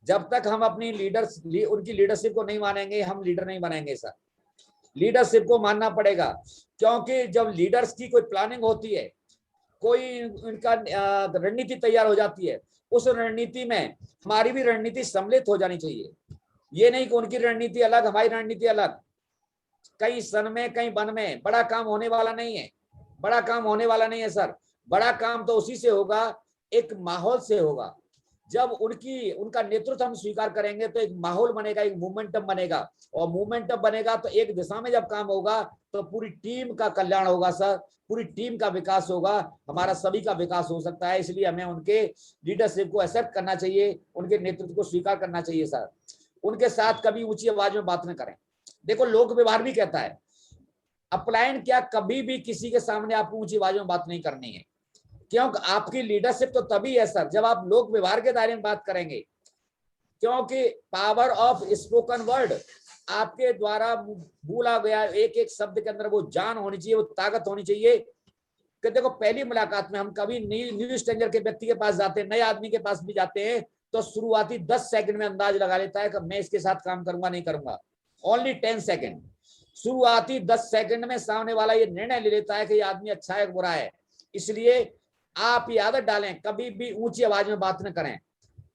जब तक हम अपनी उनकी लीडरशिप को नहीं मानेंगे, हम लीडर नहीं बनेंगे सर। लीडरशिप को मानना पड़ेगा, क्योंकि जब लीडर्स की कोई प्लानिंग होती है, कोई उनका रणनीति तैयार हो जाती है, उस रणनीति में हमारी भी रणनीति सम्मिलित हो जानी चाहिए। ये नहीं कि उनकी रणनीति अलग, हमारी रणनीति अलग। कहीं सन में कहीं वन में बड़ा काम होने वाला नहीं है, बड़ा काम होने वाला नहीं है सर। बड़ा काम तो उसी से होगा, एक माहौल से होगा। जब उनका नेतृत्व हम स्वीकार करेंगे तो एक माहौल बनेगा, एक मोमेंटम बनेगा, और मोमेंटम बनेगा तो एक दिशा में जब काम होगा तो पूरी टीम का कल्याण होगा सर, पूरी टीम का विकास होगा, हमारा सभी का विकास हो सकता है। इसलिए हमें उनके लीडरशिप को एक्सेप्ट करना चाहिए, उनके नेतृत्व को स्वीकार करना चाहिए सर। उनके साथ कभी ऊंची आवाज में बात न करें। देखो, लोक व्यवहार भी कहता है, अपलायन क्या, कभी भी किसी के सामने आपको ऊंची आवाज में बात नहीं करनी है, क्योंकि आपकी लीडरशिप तो तभी है सर जब आप लोक व्यवहार के दायरे में बात करेंगे। क्योंकि पावर ऑफ स्पोकन वर्ड, आपके द्वारा बोला गया एक एक शब्द के अंदर वो जान होनी चाहिए, वो ताकत होनी चाहिए। कि देखो, पहली मुलाकात में हम कभी न्यू स्ट्रेंजर के व्यक्ति के पास जाते हैं, नए आदमी के पास भी जाते हैं, तो शुरुआती 10 सेकंड में अंदाज लगा लेता है कि मैं इसके साथ काम करूंगा नहीं करूंगा। ओनली 10 सेकंड, शुरुआती 10 सेकंड में सामने वाला ये निर्णय ले लेता है कि ये आदमी अच्छा है बुरा है। इसलिए आप ये आदत डालें, कभी भी ऊंची आवाज में बात न करें।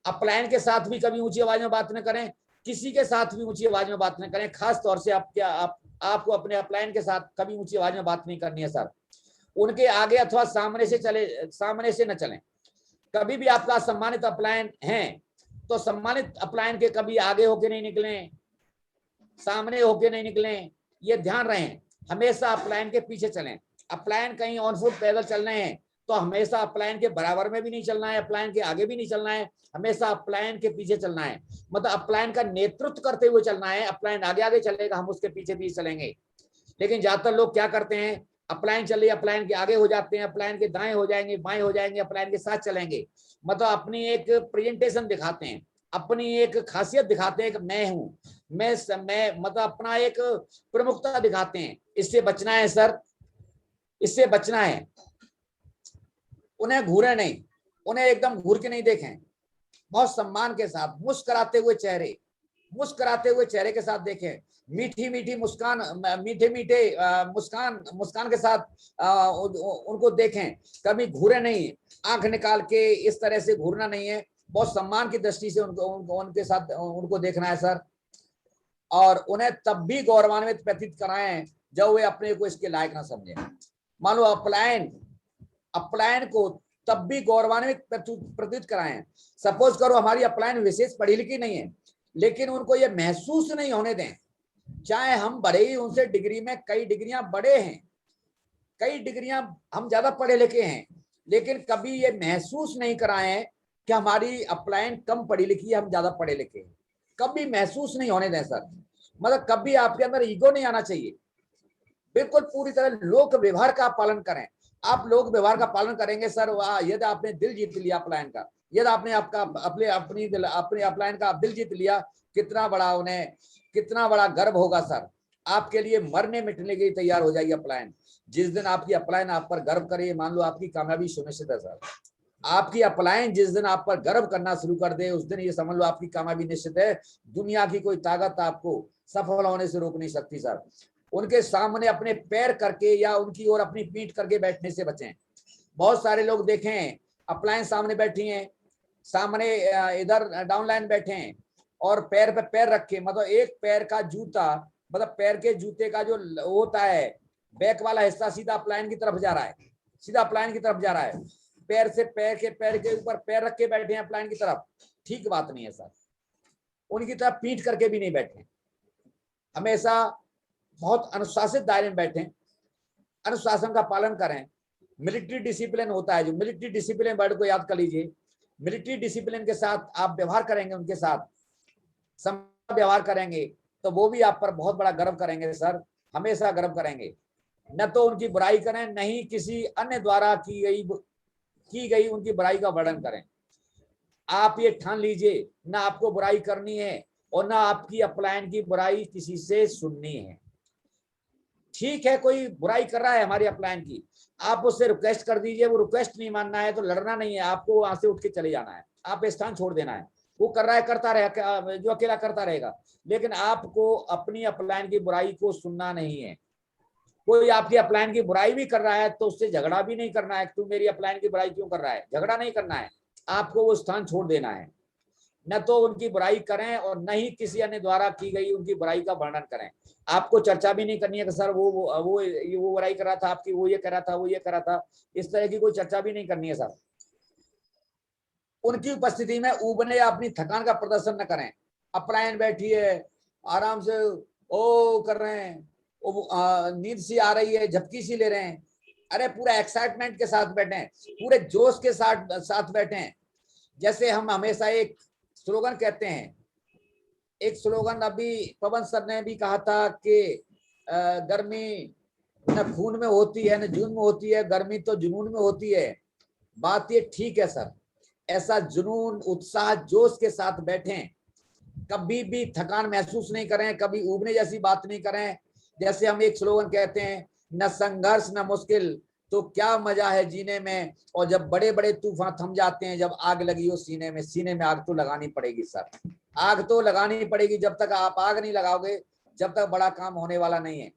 अपलायन के साथ भी कभी ऊंची आवाज में बात न करें, किसी के साथ भी ऊंची आवाज में बात न करें। खास तौर से आपको अपने अपलायन के साथ कभी ऊंची आवाज में बात नहीं करनी है सर। उनके आगे अथवा सामने से न चलें। कभी भी आपका सम्मानित अपलायन है तो सम्मानित अपलायन के कभी आगे होके नहीं निकलें, सामने होके नहीं निकलें, ये ध्यान रहे। हमेशा अपलायन के पीछे चलें। अपलायन कहीं ऑन फुट पैदल चल रहे हैं तो हमेशा अपलायन के बराबर में भी नहीं चलना है, अपलायन के आगे भी नहीं चलना है, हमेशा अपलायन के पीछे चलना है। मतलब अपलायन का नेतृत्व करते हुए चलना है। अपलायन आगे आगे चलेगा, हम उसके पीछे भी चलेंगे। लेकिन ज्यादातर लोग क्या करते हैं, अपलायन चले, अपलायन के आगे हो जाते हैं, अपलायन के दाएं हो जाएंगे, बाएं हो जाएंगे, अपलायन के साथ चलेंगे। मतलब अपनी एक प्रेजेंटेशन दिखाते हैं, अपनी एक खासियत दिखाते हैं कि मैं हूं, मैं मतलब अपना एक प्रमुखता दिखाते हैं। इससे बचना है सर, इससे बचना है। उन्हें घूरे नहीं, उन्हें एकदम घूर के नहीं देखें। बहुत सम्मान के साथ मुस्कुराते हुए चेहरे के साथ देखें। मीठी मीठी मुस्कान, मीठे मीठे मुस्कान के साथ उनको देखें। कभी घूरे नहीं, आंख निकाल के इस तरह से घूरना नहीं है। बहुत सम्मान की दृष्टि से उनके साथ उनको देखना है सर। और उन्हें तब भी गौरवान्वित प्रतीत कराएं जब वे अपने को इसके लायक ना समझें। मान लो अपलायन को तब भी गौरवान्वित प्रतीत कराएं। सपोज करो हमारी अपलायन विशेष पढ़ी लिखी नहीं है, लेकिन उनको ये महसूस नहीं होने दें, चाहे हम बड़े ही उनसे डिग्री में, कई डिग्रियां बड़े हैं, कई डिग्रियां हम ज्यादा पढ़े लिखे हैं, लेकिन कभी ये महसूस नहीं कराएं कि हमारी अपलायन कम पढ़ी लिखी है, हम ज्यादा पढ़े लिखे हैं। कभी महसूस नहीं होने दें सर। मतलब कभी आपके अंदर ईगो नहीं आना चाहिए। बिल्कुल पूरी तरह लोक व्यवहार का पालन करें। आप लोक व्यवहार का पालन करेंगे सर, यदि आपने दिल जीत लिया अपलायन का, यदि आपने अपने अपलायन का दिल जीत लिया, कितना बड़ा गर्व होगा सर। आपके लिए मरने मिटने के लिए तैयार हो जाएगी अपलायन। जिस दिन आपकी अपलायन आप पर गर्व करे, मान लो आपकी कामयाबी सुनिश्चित है सर। आपकी अपलायन जिस दिन आप पर गर्व करना शुरू कर दे, उस दिन ये समझ लो आपकी कामयाबी निश्चित है। दुनिया की कोई ताकत आपको सफल होने से रोक नहीं सकती सर। उनके सामने अपने पैर करके या उनकी ओर अपनी पीठ करके बैठने से बचें। बहुत सारे लोग देखें, अपलायन सामने बैठी हैं, सामने इधर डाउनलाइन बैठे हैं और पैर पे पैर रखे, मतलब एक पैर का जूता, मतलब पैर के जूते का जो होता है बैक वाला हिस्सा सीधा अपलाइन की तरफ जा रहा है, सीधा अपलाइन की तरफ जा रहा है। पैर से पैर के ऊपर पैर रख के बैठे हैं अपलाइन की तरफ, ठीक बात नहीं है सर। उनकी तरफ पीठ करके भी नहीं बैठे, हमेशा बहुत अनुशासित दायरे में बैठे, अनुशासन का पालन करें। मिलिट्री डिसिप्लिन होता है, जो मिलिट्री डिसिप्लिन वर्ड को याद कर लीजिए। मिलिट्री डिसिप्लिन के साथ आप व्यवहार करेंगे, उनके साथ सम व्यवहार करेंगे तो वो भी आप पर बहुत बड़ा गर्व करेंगे सर, हमेशा गर्व करेंगे। न तो उनकी बुराई करें, न ही किसी अन्य द्वारा की गई उनकी बुराई का वर्णन करें। आप ये ठान लीजिए, ना आपको बुराई करनी है और ना आपकी अपलायन की बुराई किसी से सुननी है। ठीक है, कोई बुराई कर रहा है हमारी अपलायन की, आप उससे रिक्वेस्ट कर दीजिए, वो रिक्वेस्ट नहीं मानना है तो लड़ना नहीं है, आपको वहां से उठ के चले जाना है, आप स्थान छोड़ देना है। वो कर रहा है करता रहेगा, जो अकेला करता रहेगा, लेकिन आपको अपनी अपलायन की बुराई को सुनना नहीं है। कोई आपकी अपलायन की बुराई भी कर रहा है तो उससे झगड़ा भी नहीं करना है, तू मेरी अपलायन की बुराई क्यों कर रहा है, झगड़ा नहीं करना है, आपको वो स्थान छोड़ देना है। न तो उनकी बुराई करें और न ही किसी अन्य द्वारा की गई उनकी बुराई का वर्णन करें। आपको चर्चा भी नहीं करनी है कि सर वो बुराई कर रहा था आपकी, वो ये कर रहा था, वो ये कर रहा था, इस तरह की कोई चर्चा भी नहीं करनी है सर। उनकी उपस्थिति में ऊबने या अपनी थकान का प्रदर्शन न करें। अपलायन बैठी है, आराम से ओ कर रहे हैं, नींद सी आ रही है, झपकी सी ले रहे हैं, अरे पूरा एक्साइटमेंट के साथ बैठे, पूरे जोश के साथ बैठे। जैसे हम हमेशा एक स्लोगन कहते हैं, एक स्लोगन अभी पवन सर ने भी कहा था कि गर्मी न खून में होती है न जून में होती है, गर्मी तो जुनून में होती है। बात ये ठीक है सर, ऐसा जुनून उत्साह जोश के साथ बैठें, कभी भी थकान महसूस नहीं करें, कभी उबने जैसी बात नहीं करें। जैसे हम एक स्लोगन कहते हैं, न संघर्ष न मुश्किल तो क्या मजा है जीने में, और जब बड़े बड़े तूफान थम जाते हैं, जब आग लगी हो सीने में आग तो लगानी पड़ेगी सर, आग तो लगानी पड़ेगी। जब तक आप आग नहीं लगाओगे, जब तक बड़ा काम होने वाला नहीं है।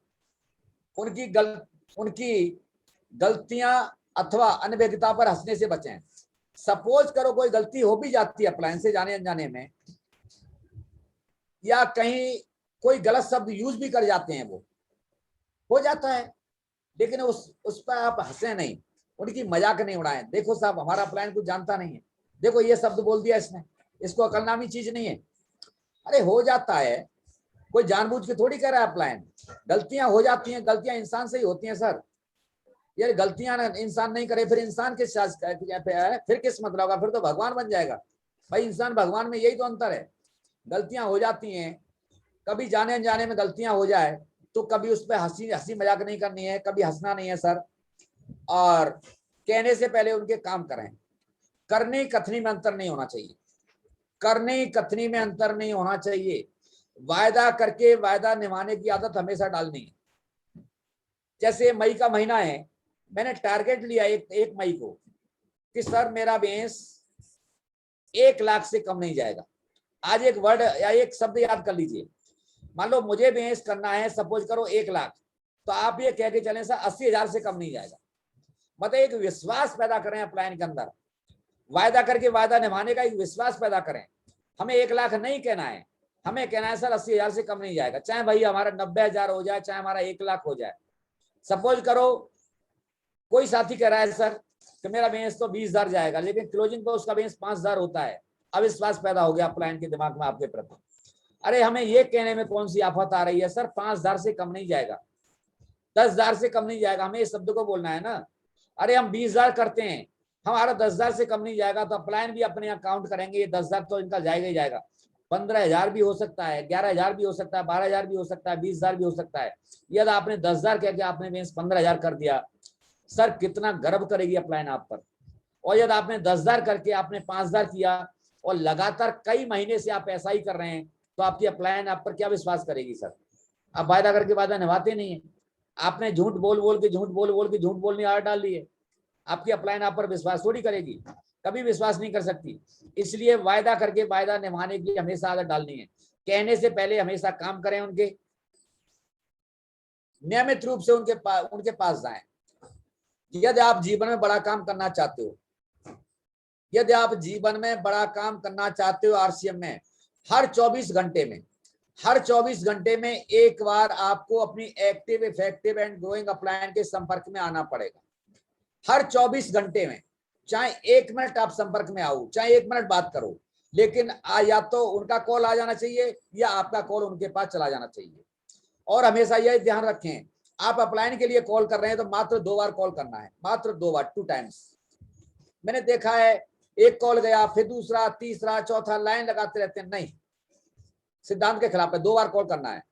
उनकी गलतियां अथवा अनभिज्ञता पर हंसने से बचें। सपोज करो कोई गलती हो भी जाती है अपलायन से जाने अनजाने में, या कहीं कोई गलत शब्द यूज भी कर जाते हैं, वो हो जाता है, लेकिन उस पर आप हंसे नहीं, उनकी मजाक नहीं उड़ाएं। देखो साहब, हमारा अपलायन कुछ जानता नहीं है, देखो ये शब्द बोल दिया इसने, इसको अकलनामी चीज नहीं है। अरे हो जाता है, कोई जानबूझ के थोड़ी कह रहा है अपलायन, गलतियां हो जाती हैं, गलतियां इंसान से ही होती हैं सर। यार गलतियां इंसान नहीं करे फिर इंसान के फिर किस मतलब होगा, फिर तो भगवान बन जाएगा भाई। इंसान भगवान में यही तो अंतर है, गलतियां हो जाती हैं, कभी जाने अनजाने में गलतियां हो जाए तो कभी उस पर हंसी मजाक नहीं करनी है, कभी हंसना नहीं है सर। और कहने से पहले उनके काम करें, करने कथनी में अंतर नहीं होना चाहिए, करने कथनी में अंतर नहीं होना चाहिए। वायदा करके वायदा निभाने की आदत हमेशा डालनी है। जैसे मई का महीना है, मैंने टारगेट लिया एक मई को कि सर मेरा बेस 1 लाख से कम नहीं जाएगा। आज एक वर्ड या एक शब्द याद कर लीजिए, मान लो मुझे बेस करना है, सपोज करो 1 लाख, तो आप ये कह के चलें सर 80,000 से कम नहीं जाएगा। मतलब एक विश्वास पैदा करें अपलायन के अंदर, वायदा करके वायदा निभाने का एक विश्वास पैदा करें। हमें 1 लाख नहीं कहना है, हमें कहना है सर 80,000 से कम नहीं जाएगा, चाहे भाई हमारा 90,000 हो जाए, चाहे हमारा 1 लाख हो जाए। सपोज करो कोई साथी कह रहा है सर कि मेरा बेस तो 20,000 जाएगा, लेकिन क्लोजिंग पर उसका बेस 5,000 होता है। अविश्वास पैदा हो गया अपलायन के दिमाग में आपके प्रति। अरे हमें ये कहने में कौन सी आफत आ रही है सर 5,000 से कम नहीं जाएगा, 10,000 से कम नहीं जाएगा, हमें इस शब्द को बोलना है ना। अरे हम 20,000 करते हैं, हमारा 10,000 से कम नहीं जाएगा, तो अपलायन भी अपने यहाँ काउंट करेंगे, ये 10,000 तो इनका जाएगा ही जाएगा। 15,000 भी हो सकता है, 11,000 भी हो सकता है, 12,000 भी हो सकता है, 20,000 भी हो सकता है। यदि आपने 10,000 कह के आपने बेस 15,000 कर दिया, सर कितना गर्व करेगी अपलायन आप पर। और यदि आपने 10,000 करके आपने 5,000 किया और लगातार कई महीने से आप ऐसा ही कर रहे हैं, तो आपकी अपलायन आप पर क्या विश्वास करेगी सर। आप वायदा करके वायदा निभाते नहीं है, आपने झूठ बोल के झूठ बोलने आदत डाल ली है, आपकी अपलायन आप पर विश्वास थोड़ी करेगी, कभी विश्वास नहीं कर सकती। इसलिए वायदा करके वायदा निभाने की हमेशा आदत डालनी है। कहने से पहले हमेशा काम करें, उनके नियमित रूप से उनके पास जाएं। यदि आप जीवन में बड़ा काम करना चाहते हो, यदि आप जीवन में बड़ा काम करना चाहते हो आरसीएम में, हर 24 घंटे में एक बार आपको अपनी एक्टिव, इफेक्टिव एंड ग्रोइंग अपलायन के संपर्क में आना पड़ेगा। हर 24 घंटे में, चाहे 1 मिनट आप संपर्क में आओ, चाहे 1 मिनट बात करो, लेकिन या तो उनका कॉल आ जाना चाहिए या आपका कॉल उनके पास चला जाना चाहिए। और हमेशा यह ध्यान रखें, आप अपलायन के लिए कॉल कर रहे हैं तो मात्र 2 बार कॉल करना है, मात्र 2 बार, 2 टाइम्स। मैंने देखा है एक कॉल गया, फिर दूसरा, तीसरा, चौथा, लाइन लगाते रहते हैं, नहीं, सिद्धांत के खिलाफ है। 2 बार कॉल करना है।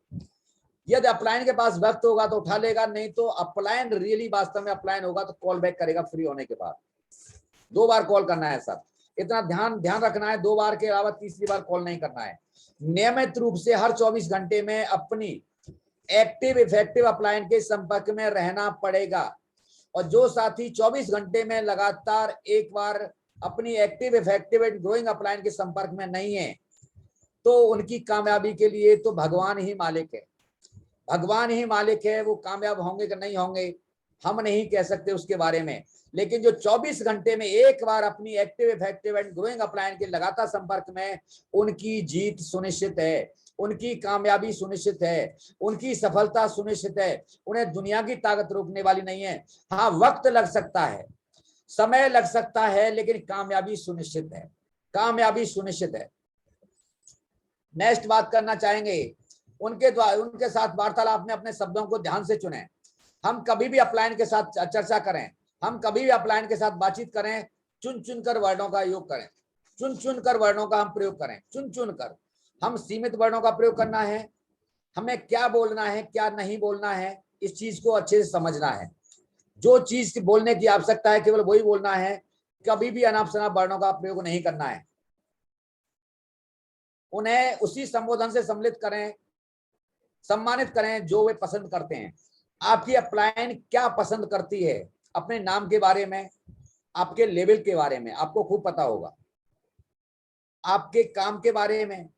यदि अपलायन के पास वक्त होगा तो उठा लेगा, नहीं तो अपलायन रियली वास्तव में अपलायन होगा तो कॉल बैक करेगा फ्री होने के बाद। 2 बार कॉल करना है सर, इतना ध्यान रखना है। 2 बार के अलावा तीसरी बार कॉल नहीं करना है। नियमित रूप से हर 24 घंटे में अपनी एक्टिव, इफेक्टिव अपलायन के संपर्क में रहना पड़ेगा। और जो साथी 24 घंटे में लगातार एक बार अपनी एक्टिव, इफेक्टिव एंड ग्रोइंग अपलायन के संपर्क में नहीं है, तो उनकी कामयाबी के लिए तो भगवान ही मालिक है, भगवान ही मालिक है। वो कामयाब होंगे कि नहीं होंगे हम नहीं कह सकते उसके बारे में, लेकिन जो 24 घंटे में एक बार अपनी एक्टिव, इफेक्टिव एंड ग्रोइंग अपलायन के लगातार संपर्क में, उनकी जीत सुनिश्चित है, उनकी कामयाबी सुनिश्चित है, उनकी सफलता सुनिश्चित है। उन्हें दुनिया की ताकत रोकने वाली नहीं है। हाँ, वक्त लग सकता है, समय लग सकता है, लेकिन कामयाबी सुनिश्चित है, कामयाबी सुनिश्चित है। नेक्स्ट बात करना चाहेंगे, उनके साथ वार्तालाप में अपने शब्दों को ध्यान से चुनें। हम कभी भी अपलायन के साथ चर्चा करें, हम कभी भी अपलायन के साथ बातचीत करें, चुन चुन कर वर्णों का योग करें, चुन चुन कर वर्णों का हम प्रयोग करें, चुन चुन कर। हम सीमित वर्णों का प्रयोग करना है, हमें क्या बोलना है, क्या नहीं बोलना है, इस चीज को अच्छे से समझना है। जो चीज बोलने की आवश्यकता है केवल वही बोलना है, कभी भी अनाप शनाप वर्णों का प्रयोग नहीं करना है। उन्हें उसी संबोधन से सम्मिलित करें, सम्मानित करें जो वे पसंद करते हैं। आपकी अपलायन क्या पसंद करती है, अपने नाम के बारे में, आपके लेवल के बारे में आपको खूब पता होगा। आपके काम के बारे में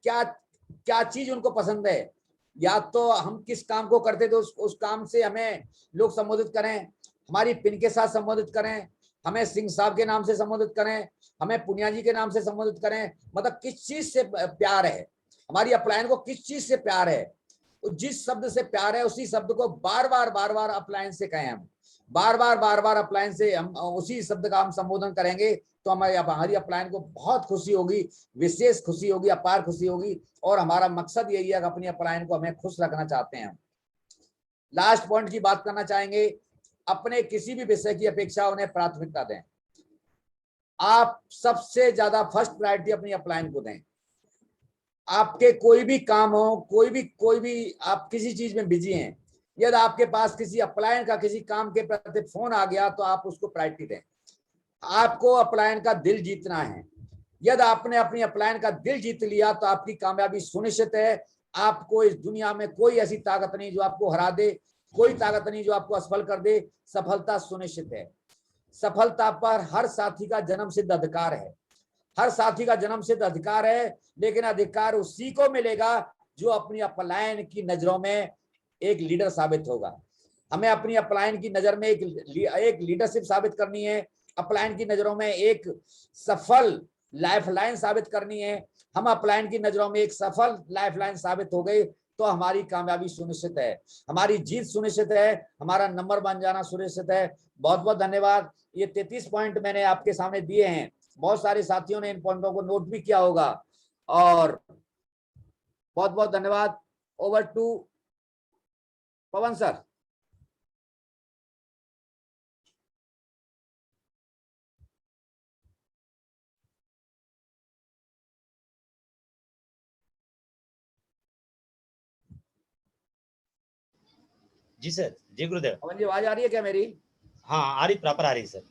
क्या क्या चीज उनको पसंद है। या तो हम किस काम को करते तो उस काम से हमें लोग संबोधित करें, हमारी पिन के साथ संबोधित करें, हमें सिंह साहब के नाम से संबोधित करें, हमें पुनिया जी के नाम से संबोधित करें। मतलब किस चीज से प्यार है, हमारी अपलायन को किस चीज से प्यार है, जिस शब्द से प्यार है उसी शब्द को बार बार अपलायन से कहें। हम बार बार अपलायन से हम उसी शब्द का हम संबोधन करेंगे तो हमारी अपलायन को बहुत खुशी होगी, विशेष खुशी होगी, अपार खुशी होगी। और हमारा मकसद यही है कि अपनी अपलायन को हमें खुश रखना चाहते हैं। लास्ट पॉइंट की बात करना चाहेंगे, अपने किसी भी विषय की अपेक्षा उन्हें प्राथमिकता दें। आप सबसे ज्यादा फर्स्ट प्रायोरिटी अपनी अपलायन को दें। आपके कोई भी काम हो, कोई भी आप किसी चीज में बिजी हैं, यदि आपके पास किसी अपलायन का किसी काम के प्रति फोन आ गया तो आप उसको प्रायोरिटी दें। आपको अपलायन का दिल जीतना है। यदि आपने अपनी अपलायन का दिल जीत लिया तो आपकी कामयाबी सुनिश्चित है। आपको इस दुनिया में कोई ऐसी ताकत नहीं जो आपको हरा दे, कोई ताकत नहीं जो आपको असफल कर दे। सफलता सुनिश्चित है। सफलता पर हर साथी का जन्म सिद्ध अधिकार है, हर साथी का जन्म सिद्ध अधिकार है, लेकिन अधिकार उसी को मिलेगा जो अपनी अपलायन की नजरों में एक लीडर साबित होगा। हमें अपनी अपलायन की नजर में एक लीडरशिप साबित करनी है, अपलायन की नजरों में एक सफल लाइफलाइन साबित करनी है। हम अपलायन की नजरों में एक सफल लाइफलाइन साबित हो गए तो हमारी कामयाबी सुनिश्चित है, हमारी जीत सुनिश्चित है, हमारा नंबर बन जाना सुनिश्चित है। बहुत बहुत धन्यवाद। ये 33 पॉइंट मैंने आपके सामने दिए हैं, बहुत सारे साथियों ने इन पॉइंटों को नोट भी किया होगा और बहुत बहुत धन्यवाद। Over to Pawan sir. जी सर, जी गुरुदेव। पवन जी, आवाज आ रही है क्या मेरी? हाँ, आ रही, प्रॉपर आ रही सर।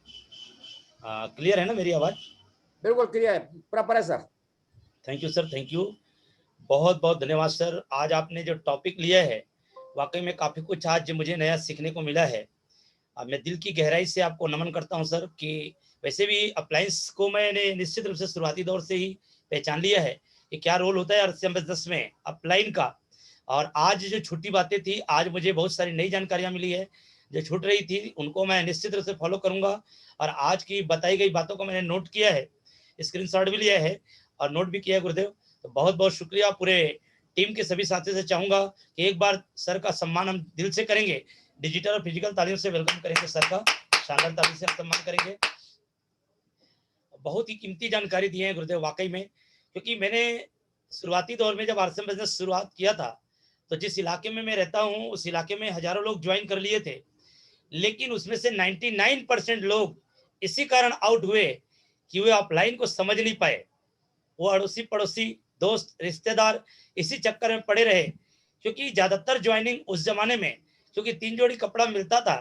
क्लियर है ना मेरी आवाज? बिल्कुल क्लियर है, प्रॉपर है sir. Thank you sir, thank you, बहुत बहुत धन्यवाद सर। आज आपने जो टॉपिक लिया है वाकई में काफ़ी कुछ आज मुझे नया सीखने को मिला है। मैं दिल की गहराई से आपको नमन करता हूं सर कि वैसे भी अप्लायंस को मैंने निश्चित रूप से शुरुआती दौर से ही पहचान लिया है कि क्या रोल होता है आरसीएम बिजनेस में अपलाइन का। और आज जो छोटी बातें थी, आज मुझे बहुत सारी नई जानकारियां मिली है। जो छूट रही थी उनको मैं निश्चित रूप से फॉलो करूंगा। और आज की बताई गई बातों को मैंने नोट किया है, स्क्रीनशॉट भी लिया है और नोट भी किया है गुरुदेव। तो बहुत बहुत शुक्रिया। पूरे टीम के सभी साथियों से चाहूंगा कि एक बार सर का सम्मान हम दिल से करेंगे, डिजिटल और फिजिकल तालियों से वेलकम करेंगे सर का, शानदार ताली से हम सम्मान करेंगे। बहुत ही कीमती जानकारी दी है गुरुदेव वाकई में, क्योंकि मैंने शुरुआती दौर में जब आरएसएम बिजनेस शुरुआत किया था तो जिस इलाके में मैं रहता हूं उस इलाके में हजारों लोग ज्वाइन कर लिए थे, लेकिन उसमें से 99% लोग इसी कारण आउट हुए कि वे ऑफलाइन को समझ नहीं पाए। वो अड़ोसी पड़ोसी दोस्त रिश्तेदार इसी चक्कर में पड़े रहे, क्योंकि ज्यादातर ज्वाइनिंग उस जमाने में क्योंकि 3 जोड़ी कपड़ा मिलता था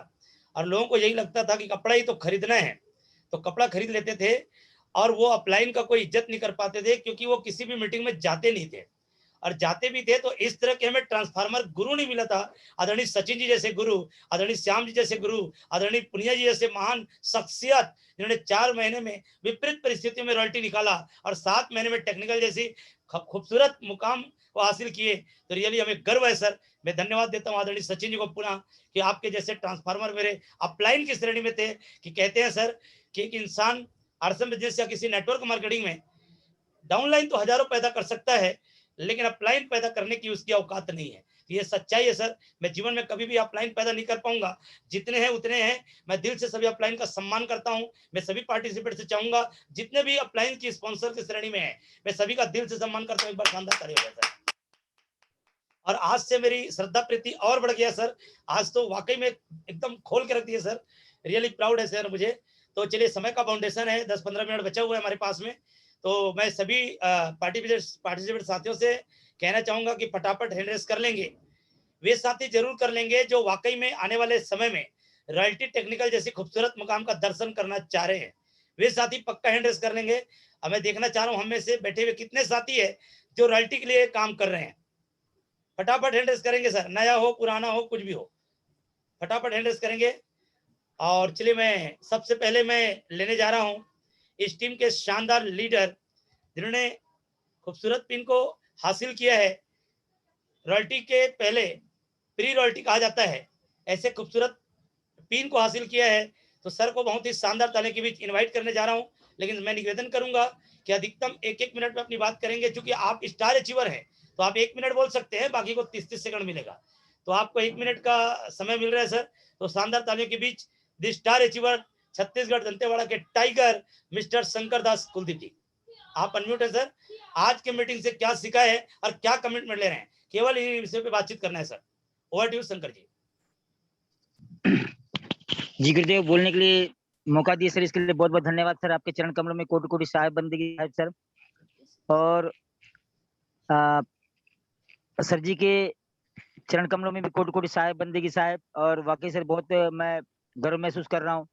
और लोगों को यही लगता था कि कपड़ा ही तो खरीदना है, तो कपड़ा खरीद लेते थे और वो ऑफलाइन का कोई इज्जत नहीं कर पाते थे, क्योंकि वो किसी भी मीटिंग में जाते नहीं थे। और जाते भी थे तो इस तरह के हमें ट्रांसफार्मर गुरु नहीं मिला था। आदरणीय सचिन जी जैसे गुरु, आदरणीय श्याम जी जैसे गुरु, आदरणीय पुनिया जी जैसे महान शख्सियत जिन्होंने 4 महीने में विपरीत परिस्थितियों में रॉयल्टी निकाला और 7 महीने में टेक्निकल जैसी खूबसूरत मुकाम को हासिल किए, तो रियली हमें गर्व है सर। मैं धन्यवाद देता हूँ आदरणीय सचिन जी को पुनः कि आपके जैसे ट्रांसफार्मर मेरे अपलाइन की श्रेणी में थे। कि कहते हैं सर कि एक इंसान आरएसएम बिजनेस या किसी नेटवर्क मार्केटिंग में डाउनलाइन तो हजारों पैदा कर सकता है, लेकिन अपलाइन पैदा करने की उसकी औकात नहीं है। ये सच्चाई है सर। मैं जीवन में कभी भी अपलाइन पैदा नहीं कर पाऊंगा, जितने हैं उतने हैं। मैं दिल से सभी अपलाइन का सम्मान करता हूं। मैं सभी पार्टिसिपेट से चाहूंगा जितने भी अपलाइन की स्पॉन्सर की श्रेणी में है, मैं सभी का दिल से सम्मान करता हूं। एक बार शानदार ताली हो सर। और आज से मेरी श्रद्धा प्रीति और बढ़ गया सर। आज तो वाकई में एकदम खोल के रख दिए सर। रियली प्राउड है सर मुझे। तो चलिए, समय का फाउंडेशन है, 10-15 मिनट बचा हुआ है हमारे पास में, तो मैं सभी पार्टिसिपेट साथियों से कहना चाहूंगा कि फटाफट हैंड रेस कर लेंगे। वे साथी जरूर कर लेंगे जो वाकई में आने वाले समय में रॉयल्टी टेक्निकल जैसी खूबसूरत मुकाम का दर्शन करना चाह रहे हैं। वे साथी पक्का हैंड रेस कर लेंगे। अब मैं देखना चाह रहा हूं हम में से बैठे हुए कितने साथी है जो रॉयल्टी के लिए काम कर रहे हैं। फटाफट हैंड रेस करेंगे सर, नया हो पुराना हो कुछ भी हो, फटाफट हैंड रेस करेंगे। और चलिए, मैं सबसे पहले मैं लेने जा रहा हूं इस टीम के शानदार लीडर जिन्होंने खूबसूरत पिन को हासिल किया है। रॉयल्टी के पहले प्री रॉयल्टी कहा जाता है, ऐसे खूबसूरत पिन को हासिल किया है। तो सर को बहुत ही शानदार ताली के बीच इनवाइट करने जा रहा हूं, लेकिन मैं निवेदन करूंगा कि अधिकतम 1-1 मिनट में अपनी बात करेंगे। चूंकि आप स्टार अचीवर हैं तो आप 1 मिनट बोल सकते हैं, बाकी को 30-30 सेकंड मिलेगा। तो आपको 1 मिनट का समय मिल रहा है सर। तो शानदार तालियों के बीच the star achiever Chhattisgarh Dantewada के टाइगर मिस्टर शंकर दास कुलदीप जी, आप अनम्यूट है सर। आज के मीटिंग से क्या सीखा है और क्या कमिटमेंट ले रहे हैं, केवल इन्हीं विषय पे बातचीत करना है sir. Over to you Shankar ji. जी गुरुदेव, बोलने के लिए मौका दिए सर, इसके लिए बहुत बहुत धन्यवाद सर। आपके चरण कमलों में कोटि कोटि साहेब बंदगी है सर। और सर जी के चरण कमलों में भी कोटि कोटि साहेब बंदगी साहेब। और वाकई सर बहुत मैं गर्व महसूस कर रहा हूँ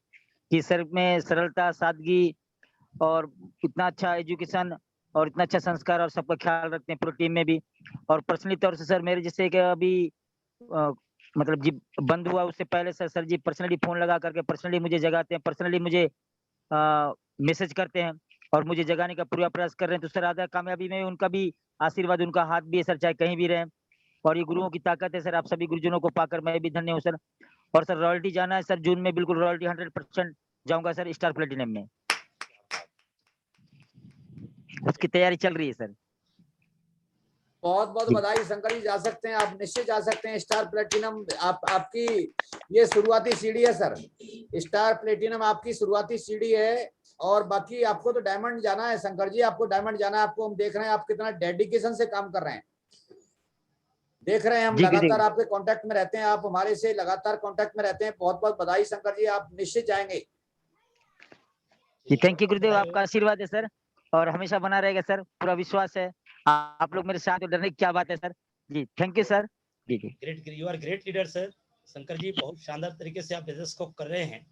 कि सर में सरलता, सादगी और इतना अच्छा एजुकेशन और इतना अच्छा संस्कार और सबका ख्याल रखते हैं पूरी टीम में भी। और पर्सनली तौर से सर मेरे जैसे कि अभी मतलब जी बंद हुआ उससे पहले सर जी पर्सनली फोन लगा करके पर्सनली मुझे जगाते हैं, पर्सनली मुझे मैसेज करते हैं और मुझे जगाने का पूरा प्रयास कर रहे हैं। तो सर आधा कामयाबी में उनका भी आशीर्वाद, उनका हाथ भी है सर, चाहे कहीं भी रहे। और ये गुरुओं की ताकत है सर। आप सभी गुरुजनों को पाकर मैं भी धन्य हूँ सर। और सर रॉयल्टी जाना है सर, जून में बिल्कुल रॉयल्टी 100% जाऊंगा सर स्टार प्लेटिनम में, उसकी तैयारी चल रही है सर। बहुत बहुत बधाई शंकर जी, जा सकते हैं आप, निश्चित जा सकते हैं स्टार प्लेटिनम। आपकी ये शुरुआती सीढ़ी है सर, स्टार प्लेटिनम आपकी शुरुआती सीढ़ी है। और बाकी आपको तो डायमंड जाना है शंकर जी, आपको डायमंड जाना है। आपको हम देख रहे हैं आप कितना डेडिकेशन से काम कर रहे हैं, देख रहे हैं हम, लगातार आपके कांटेक्ट में रहते हैं, आप हमारे से लगातार कांटेक्ट में रहते हैं। बहुत बहुत बधाई शंकर जी, आप निश्चित जाएंगे जी। थैंक यू गुरुदेव, आपका आशीर्वाद है सर और हमेशा बना रहेगा सर, पूरा विश्वास है। आप लोग मेरे साथ, तो डरने की क्या बात है सर। जी thank you sir. Ji great, you are great leader sir. Shankar ji बहुत शानदार तरीके से आप बिजनेस को कर रहे हैं,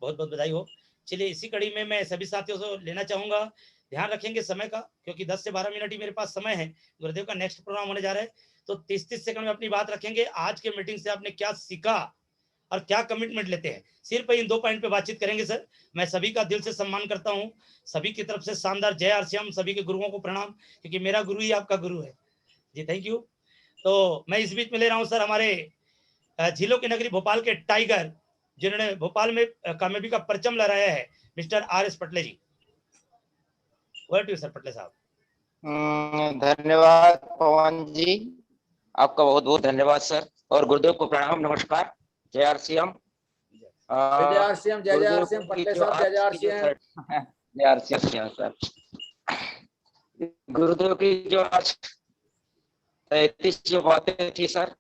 बहुत बहुत बधाई हो। चलिए, इसी कड़ी में मैं सभी साथियों से लेना चाहूंगा, ध्यान रखेंगे समय का, क्योंकि 10 से 12 मिनट ही मेरे पास समय है। गुरुदेव का नेक्स्ट प्रोग्राम होने जा रहा है, तो 30-30 सेकंड में अपनी बात रखेंगे। आज के मीटिंग से आपने क्या सीखा और क्या कमिटमेंट लेते हैं, सिर्फ इन 2 पॉइंट पे बातचीत करेंगे सर। मैं सभी का दिल से सम्मान करता हूँ, सभी की तरफ से शानदार जय आरसीएम, सभी के गुरुओं को प्रणाम, क्योंकि मेरा गुरु ही आपका गुरु है जी। Thank you. तो मैं इस बीच में ले रहा हूँ सर हमारे झीलों की नगरी भोपाल के टाइगर, जिन्होंने भोपाल में कामयाबी का परचम लहराया है, mister RS Patle ji. Word to sir Patle साहब। धन्यवाद पवन जी, आपका बहुत बहुत धन्यवाद सर, और गुरुदेव को प्रणाम, नमस्कार, जय RCM। जय RCM, जय RCM पटले साहब, जय RCM, जय RCM सर। गुरुदेव की जो आज 33 जो बातें थी सर,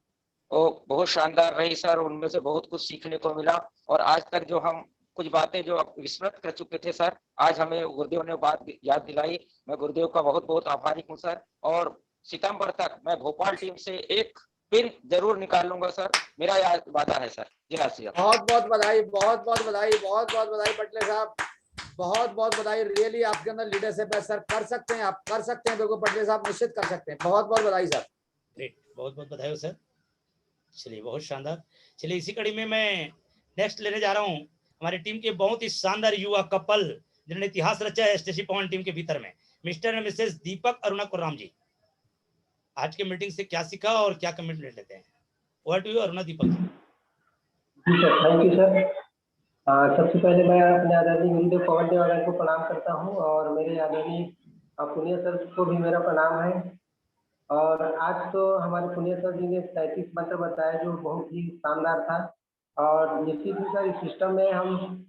वो बहुत शानदार रही सर, उनमें से बहुत कुछ सीखने को मिला, और आज तक जो हम कुछ बातें जो विस्मृत कर चुके थे सर, आज हमें गुरुदेव ने बात याद दिलाई। मैं गुरुदेव का बहुत बहुत आभारी हूँ सर, और सितंबर तक मैं भोपाल टीम से एक पिन जरूर निकालूंगा सर, मेरा याद वादा है सर। जय RCM। बहुत बहुत बधाई, बहुत बहुत बधाई, बहुत बहुत बधाई पटले साहब, बहुत बहुत बधाई। रियली आपके अंदर लीडरशिप है सर, कर सकते हैं, आप कर सकते हैं, बिल्कुल पटले साहब निश्चित कर सकते हैं। बहुत बहुत बधाई सर। ग्रेट, बहुत बहुत बधाई हो सर। चलिए बहुत शानदार। चलिए इसी कड़ी में मैं नेक्स्ट लेने जा रहा हूँ हमारी टीम के बहुत ही शानदार युवा कपल, जिन्होंने इतिहास रचा है STC पवन टीम के भीतर में, मिस्टर एंड मिसेस दीपक अरुणा कुर्राम जी। आज के मीटिंग से क्या सीखा और क्या कमिटमेंट लेते हैं? Over to you Aruna Deepak ji. जी सर, थैंक यू सर। सबसे पहले मैं अपने आदरणीय गुरुदेव पवन देव को प्रणाम करता हूं, और मेरे आदरणीय पुनिया सर को भी मेरा प्रणाम है। और आज तो हमारे पुनिया सर जी ने 33 मंत्र बताया, जो बहुत ही शानदार था, और निश्चित ही सर इस सिस्टम में हम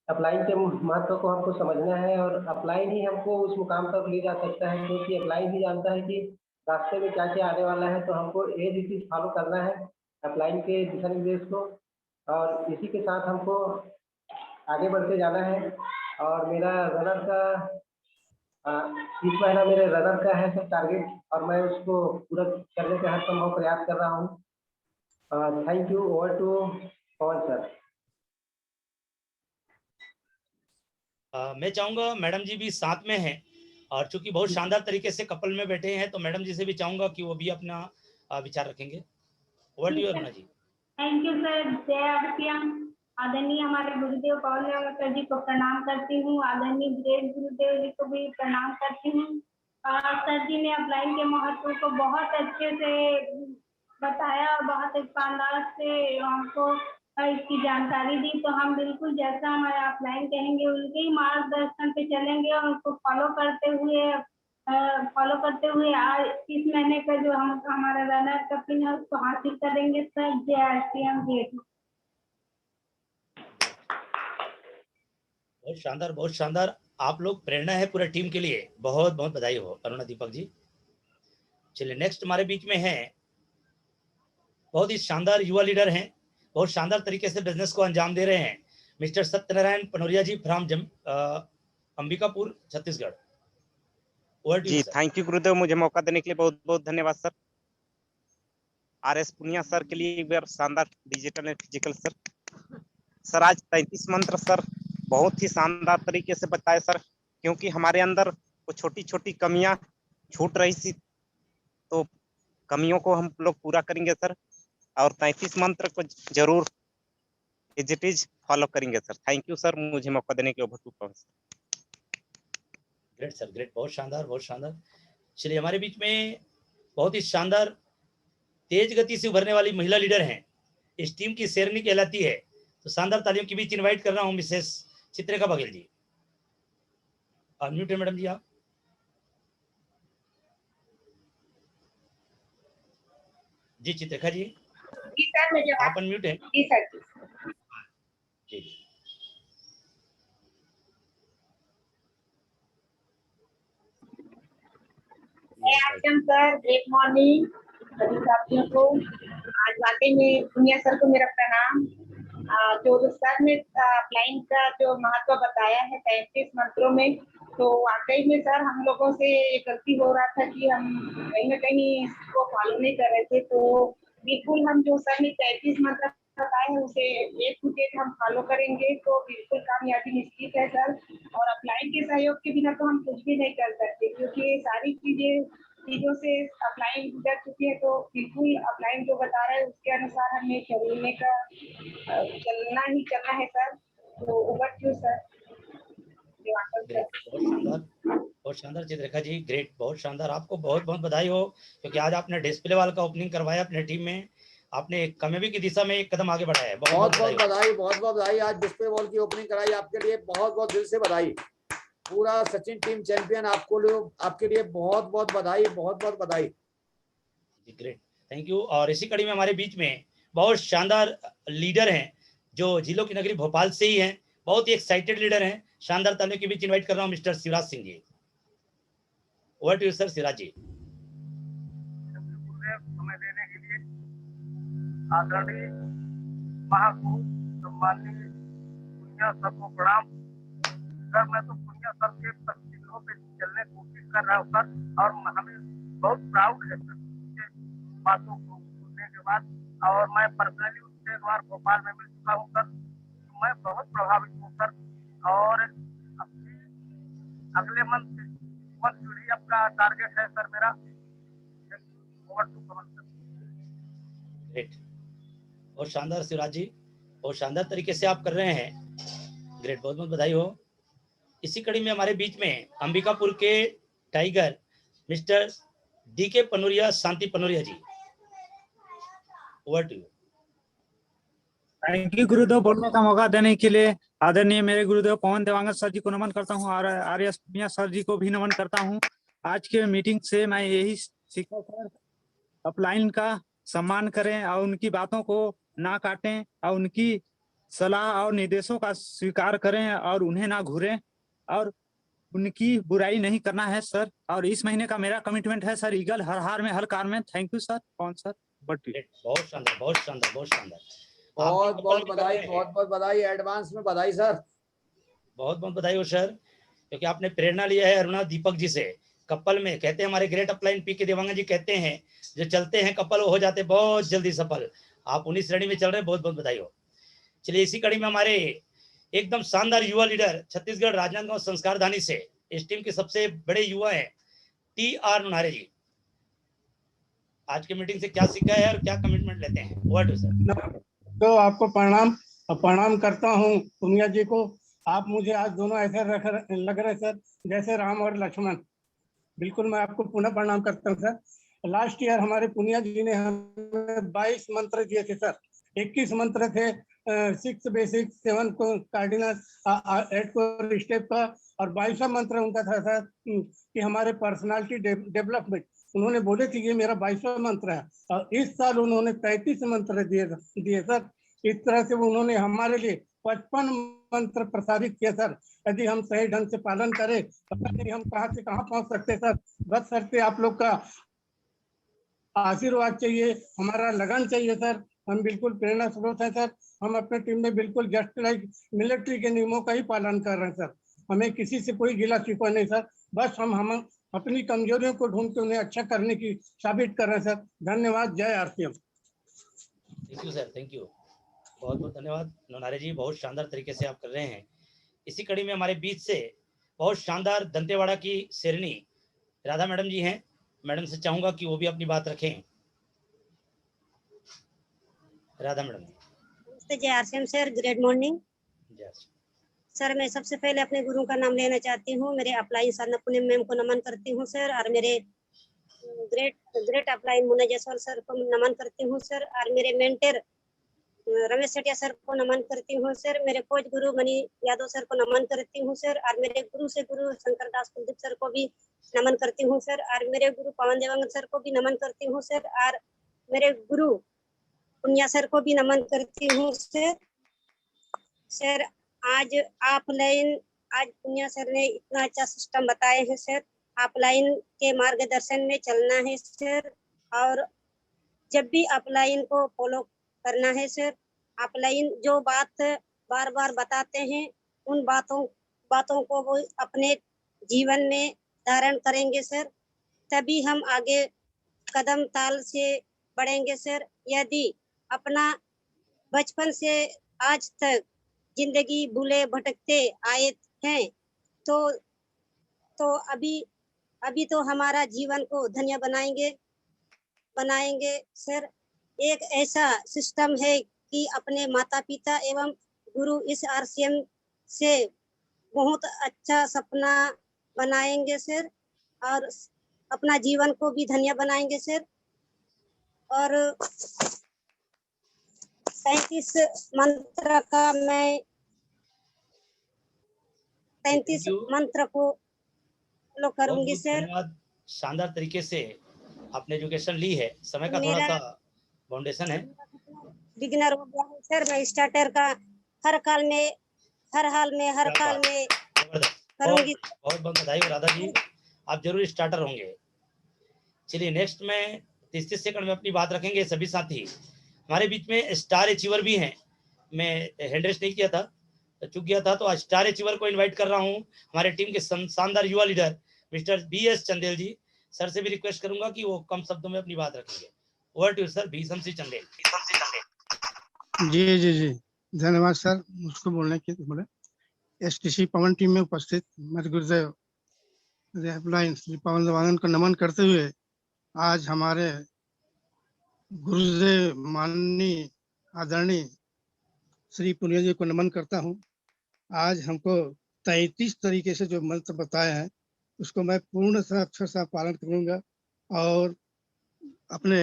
अपलाइन के महत्व को हमको समझना है, और अपलाइन ही हमको उस मुकाम तक ले जा सकता है, क्योंकि अपलाइन ही जानता है कि रास्ते में क्या क्या आने वाला है। तो हमको ये चीज फॉलो करना है, अपलाइन के दिशा निर्देश को, और इसी के साथ हमको आगे बढ़ते जाना है। और मेरा रनर का इस महीना मेरे रनर का है सर टारगेट, और मैं उसको पूरा करने का हर संभव प्रयास कर रहा हूँ। Thank you. Over to Pawan sir. मैं चाहूंगा मैडम जी भी साथ में हैं, और चूंकि बहुत शानदार तरीके से कपल में बैठे हैं, तो मैडम जी से भी चाहूंगा कि वो भी अपना विचार रखेंगे। Over to you Aruna ji. Thank you sir. जय RCM। आदरणीय हमारे गुरुदेव पवन देव जी को प्रणाम करती हूँ, आदरणीय ग्रेट गुरुदेव जी को भी प्रणाम करती हूँ। सर जी ने अपलाइन के महत्व को बहुत अच्छे से बताया और बहुत शानदार से हमको इसकी जानकारी दी, तो हम बिल्कुल जैसा हमारे अपलाइन कहेंगे उनके ही मार्गदर्शन पे चलेंगे, और उनको फॉलो करते हुए आज इस महीने का जो हम हमारा रनर का पिन है उसको हासिल करेंगे सर। जय RCM। बहुत शानदार, बहुत शानदार। आप लोग प्रेरणा है पूरे टीम के लिए, बहुत बहुत बधाई हो अरुणा दीपक जी। चलिए नेक्स्ट हमारे बीच में है बहुत ही शानदार युवा लीडर हैं, बहुत शानदार तरीके से बिजनेस को अंजाम दे रहे हैं, मिस्टर सत्यनारायण पनोरिया जी फ्रॉम अंबिकापुर छत्तीसगढ़। जी थैंक यू गुरुदेव, मुझे मौका देने के लिए बहुत बहुत धन्यवाद सर। RS पुनिया सर के लिए एक बार शानदार digital and physical sir. Sir आज 33 मंत्र सर बहुत ही शानदार तरीके से बताए सर, क्योंकि हमारे अंदर वो छोटी छोटी कमियां छूट रही थी, तो कमियों को हम लोग पूरा करेंगे सर, और 33 मंत्र को जरूर एज इट इज फॉलो करेंगे सर। थैंक यू सर, मुझे मौका देने के लिए। ग्रेट सर, ग्रेट, बहुत शानदार, बहुत शानदार। चलिए हमारे बीच में बहुत ही शानदार तेज गति से उभरने वाली महिला लीडर हैं, इस टीम की शेरनी कहलाती है, तो शानदार तालियों के बीच इनवाइट कर रहा हूं मिसेस चित्रेखा बघेल जी। अनम्यूट है मैडम जी आप। जी चित्रेखा जी। जी सर, मुझे आप अनम्यूट हैं। जी सर। जी जी। सर गुड मॉर्निंग सभी साथियों को। आज वाकई में पुनिया सर को मेरा प्रणाम। जो सर ने अपलाइन का जो महत्व बताया है 33 मंत्रों में, तो वाकई में सर हम लोगों से ये गलती हो रहा था कि हम कहीं ना कहीं इसको फॉलो नहीं कर रहे थे, तो बिल्कुल हम जो सर ने 33 मंत्र बताए हैं उसे एक टू डेट हम फॉलो करेंगे तो बिल्कुल कामयाबी निश्चित है सर। और अपलाइन के सहयोग के बिना तो हम कुछ भी नहीं कर सकते, क्योंकि सारी चीजों से अपलाइन गुजर चुकी है, तो बिल्कुल अपलाइन जो बता रहा है उसके अनुसार हमें चलना है सर। तो ओवर टू सर। ग्रेट, बहुत शानदार, बहुत शानदार चित्ररेखा जी, ग्रेट, बहुत शानदार। आपको बहुत बहुत बधाई हो, क्योंकि आज आपने डिस्प्ले वाल का ओपनिंग करवाया अपने टीम में, आपने कामयाबी की दिशा में एक कदम आगे बढ़ाया है। बहुत बहुत बधाई, बहुत बहुत बधाई। आज डिस्प्ले बॉल की ओपनिंग कराई आपके लिए, बहुत बहुत दिल से बधाई। पूरा सचिन टीम चैंपियन आपके लिए बहुत बहुत बधाई, बहुत बहुत बधाई। Great, thank you. और इसी कड़ी में हमारे बीच में बहुत शानदार लीडर हैं जो जिलों की नगरी भोपाल से ही हैं, बहुत ही एक्साइटेड लीडर हैं। शानदार तालियों के बीच इनवाइट कर रहा हूं mister Shivraj Singh ji. Over to you sir, Shivraj ji. समय देने के लिए आदरणीय महागुरु सम्माननीय पुनिया सर को प्रणाम। सर मैं तो पुनिया सर के चिन्हों पे चलने की कोशिश कर रहा हूँ सर, और हमें बहुत प्राउड है सर उनके बातों को सुनने के बाद। और मैं पर्सनली उससे एक बार भोपाल में मिल चुका हूँ सर, तो मैं बहुत प्रभावित हूँ सर। और अगले मंथ यूडीएफ का टारगेट है सर मेरा। Over to Kamal sir. Great, और शानदार शिवराज जी, और शानदार तरीके से आप कर रहे हैं। ग्रेट, बहुत बहुत बधाई हो। इसी कड़ी में हमारे बीच में अंबिकापुर के tiger mister DK Panoriya, Shanti Panoriya ji. Over to you. Thank you Gurudev, बोलने का मौका देने के लिए। आदरणीय मेरे गुरुदेव पवन देवांगन सर जी को नमन करता हूँ और आर्यस पुनिया सर जी को भी नमन करता हूँ। आज के मीटिंग से मैं यही सीखा सर, अपलाइन का सम्मान करें और उनकी बातों को ना काटें और उनकी सलाह और निर्देशों का स्वीकार करें और उन्हें ना घूरें और उनकी बुराई नहीं करना है सर। और इस महीने का मेरा कमिटमेंट है सर, ईगल हर हार में हर कार में। Thank you sir. कौन सर? बहुत शानदार, बहुत शानदार, बहुत शानदार। बहुत बहुत बधाई, बहुत बहुत बधाई, एडवांस में बधाई सर। बहुत बहुत बधाई हो सर, क्योंकि आपने प्रेरणा लिया है अरुणा दीपक जी से। कपल में कहते हैं हमारे ग्रेट अपलाइन पी के देवांगन जी कहते हैं, जो चलते हैं कपल हो जाते बहुत जल्दी सफल। आप उन्हीं श्रेणी में चल रहे हैं, बहुत बहुत बधाई हो। चलिए इसी कड़ी में हमारे एकदम शानदार युवा लीडर छत्तीसगढ़ राजनांदगांव संस्कारधानी से, इस टीम के सबसे बड़े युवा है TR नुनारे जी। आज की मीटिंग से क्या सीखा है और क्या कमिटमेंट लेते हैं? Over to sir. तो आपको प्रणाम करता हूँ पुनिया जी को। आप मुझे आज दोनों ऐसे लग रहे सर जैसे राम और लक्ष्मण। बिल्कुल मैं आपको पुनः प्रणाम करता हूँ सर। लास्ट ईयर हमारे पुनिया जी ने हमें 22 मंत्र दिए थे सर। 21 मंत्र थे 6 बेसिक, 7 को कार्डिनल, 8 को स्टेप का, और 22वां मंत्र उनका था सर कि हमारे पर्सनालिटी डेवलपमेंट। उन्होंने बोले थे ये मेरा 22वां मंत्र है, और इस साल उन्होंने 33 मंत्र दिए सर। इस तरह से उन्होंने हमारे लिए 55 मंत्र प्रसारित किए सर। यदि हम सही ढंग से पालन करें पता नहीं हम कहाँ से कहाँ पहुँच सकते सर। बस सर पे आप लोग का आशीर्वाद चाहिए, हमारा लगन चाहिए सर। हम बिल्कुल प्रेरणा स्रोत है सर। हम अपने टीम में बिल्कुल जस्ट लाइक मिलिट्री के नियमों का ही पालन कर रहे हैं सर। हमें किसी से कोई गिला शिकवा नहीं सर। बस हम अपनी कमजोरियों को ढूंढ के उन्हें अच्छा करने की साबित कर रहे हैं सर। धन्यवाद। जय RCM। Thank you sir, thank you, बहुत बहुत धन्यवाद नुनारे जी, बहुत शानदार तरीके से आप कर रहे हैं। इसी कड़ी में हमारे बीच से बहुत शानदार दंतेवाड़ा की शेरनी राधा मैडम जी हैं। मैडम से चाहूंगा कि वो भी अपनी बात रखें। राधा मैडम। जय RCM sir, good morning sir. मैं सबसे पहले अपने गुरु का नाम लेना चाहती हूँ। मेरे अपलाइन साधना पूनम मैम को नमन करती हूँ सर, और मेरे great upline Munna Jaiswal sir को नमन करती हूँ सर, और मेरे मेंटर रमेश सेठिया सर को नमन करती हूँ सर। मेरे कोच गुरु मणि यादव सर को नमन करती हूँ सर, और मेरे गुरु से गुरु शंकर दास कुलदीप सर को भी नमन करती हूँ सर, और मेरे गुरु पवन देवांगन सर को भी नमन करती हूँ सर, और मेरे गुरु पुनिया सर को भी नमन करती हूँ सर। सर आज पुनिया सर ने इतना अच्छा सिस्टम बताए हैं सर। अपलाइन के मार्गदर्शन में चलना है सर, और जब भी अपलाइन को फॉलो करना है सर। अपलाइन जो बात बार बार बताते हैं उन बातों को वो अपने जीवन में धारण करेंगे सर, तभी हम आगे कदम ताल से बढ़ेंगे सर। यदि अपना बचपन से आज तक जिंदगी भूले भटकते आए हैं तो अभी तो हमारा जीवन को धन्य बनाएंगे सर। एक ऐसा सिस्टम है कि अपने माता पिता एवं गुरु इस RCM से बहुत अच्छा सपना बनाएंगे सर, और अपना जीवन को भी धन्य बनाएंगे सर। और 33 मंत्र का मैं 33 मंत्र को फॉलो बहुत करूंगी बहुत सर। धन्यवाद। शानदार तरीके से आपने एजुकेशन ली है। समय का थोड़ा मेरा सा फाउंडेशन है। बिगिनर हो गया है सर, मैं स्टार्टर का हर हाल में हर क्या काल बात, में जबरदस्त। करूंगी। बहुत बहुत बधाई हो राधा जी, आप जरूर स्टार्टर होंगे। चलिए नेक्स्ट में 30 सेकंड में अपनी बात रखेंगे सभी साथी। हमारे बीच में स्टार अचीवर भी हैं। मैं हैंड रेस नहीं किया था, चूक गया था, तो आज स्टार अचीवर को इनवाइट कर रहा हूं। हमारे टीम के शानदार युवा लीडर मिस्टर BS चंदेल जी। सर से भी रिक्वेस्ट करूंगा कि वो कम शब्दों में अपनी बात रखेंगे। Over to sir Bhisham Singh Chandel. जी जी जी, धन्यवाद सर मुझको बोलने के लिए। STC पवन टीम में उपस्थित मेरे गुरुदेव अपलाइन श्री पवन देवांगन को नमन करते हुए आज हमारे गुरुदेव माननीय आदरणीय श्री पुनिया जी को नमन करता हूँ। आज हमको 33 तरीके से जो मंत्र बताए हैं उसको मैं पूर्ण अक्षर से पालन करूंगा और अपने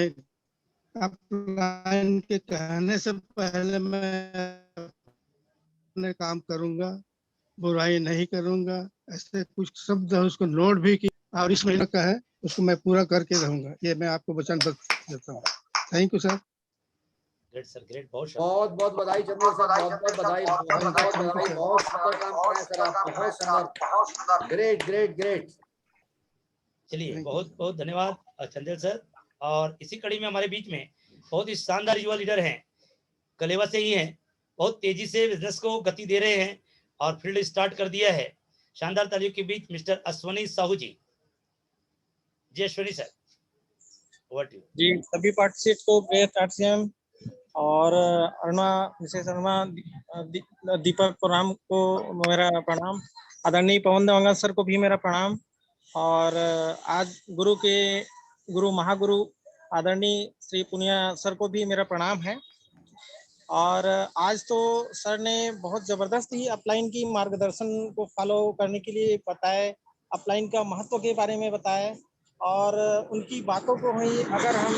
अपलाइन के कहने से पहले मैं अपने काम करूंगा, बुराई नहीं करूंगा। ऐसे कुछ शब्द है उसको नोट भी किया और इस महीने का है उसको मैं पूरा करके रहूंगा, ये मैं आपको वचन देता हूँ। Thank you sir. Great sir, great. बहुत बहुत बधाई चंदेल सर, बहुत बधाई, बहुत सुंदर काम कर रहे हैं सर आप, बहुत सुंदर, ग्रेट ग्रेट ग्रेट। चलिए बहुत बहुत धन्यवाद चंदेल सर। और इसी कड़ी में हमारे बीच में बहुत ही शानदार युवा लीडर हैं, कलेवा से ही हैं, बहुत तेजी से बिजनेस को गति दे रहे हैं और फील्ड स्टार्ट कर दिया है। शानदार तालियों के बीच मिस्टर अश्वनी साहू जी। जी Ashwani sir, over to you. जी, सभी पार्टिसिपेट को ग्रेट आरसीएम और अरुणा, मिसेस अरुणा, दीपक प्रणाम को मेरा प्रणाम। आदरणीय पवन देवांगन सर को भी मेरा प्रणाम। और आज गुरु महागुरु आदरणीय श्री पुनिया सर को भी मेरा प्रणाम है। और आज तो सर ने बहुत जबरदस्त ही अपलाइन की मार्गदर्शन को फॉलो करने के लिए बताया, अपलाइन का महत्व के बारे में बताया और उनकी बातों को ही अगर हम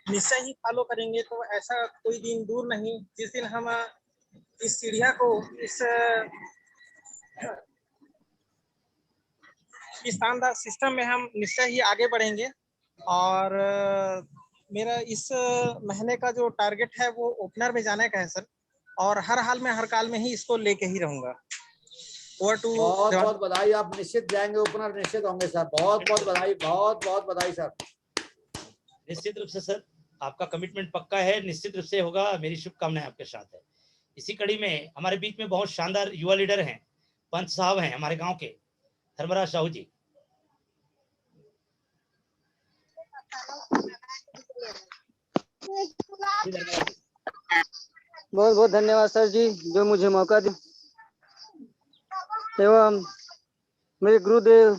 निश्चय ही फॉलो करेंगे तो ऐसा कोई दिन दूर नहीं जिस दिन हम इस सीढ़िया को इस शानदार सिस्टम में हम निश्चय ही आगे बढ़ेंगे। और मेरा इस महीने का जो टारगेट है वो ओपनर में जाने का है सर, और हर हाल में हर काल में ही इसको लेके ही रहूंगा। Over to. बहुत बधाई, आप निश्चित जाएंगे ओपनर, निश्चित होंगे सर। बहुत बधाई, बहुत बधाई सर। निश्चित रूप से सर, आपका कमिटमेंट पक्का है, निश्चित रूप से होगा। मेरी शुभकामनाएं आपके साथ है। इसी कड़ी में हमारे बीच में बहुत शानदार युवा लीडर हैं, पंच साहब हैं हमारे गांव के, धर्मराज साहू जी। बहुत बहुत धन्यवाद सर जी जो मुझे मौका दिया, एवं मेरे गुरुदेव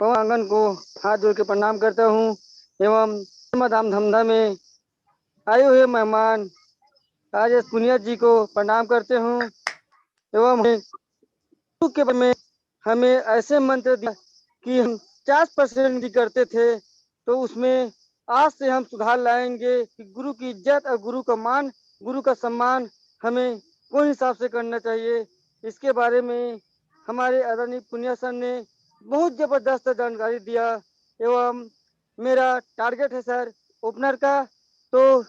पवन आंगन को हाथ जोड़ के प्रणाम करता हूँ। एवं धाम धमधा में आए हुए मेहमान राजेश पुनिया जी को प्रणाम करते हूँ। एवं के बारे में हमें ऐसे मंत्र दिया कि हम 50% भी करते थे, तो उसमें आज से हम सुधार लाएंगे कि गुरु की इज्जत और गुरु का मान, गुरु का सम्मान हमें कौन हिसाब से करना चाहिए। इसके बारे में हमारे आदरणीय पुनिया सर ने बहुत जबरदस्त जानकारी दिया। एवं मेरा टारगेट है सर ओपनर का, तो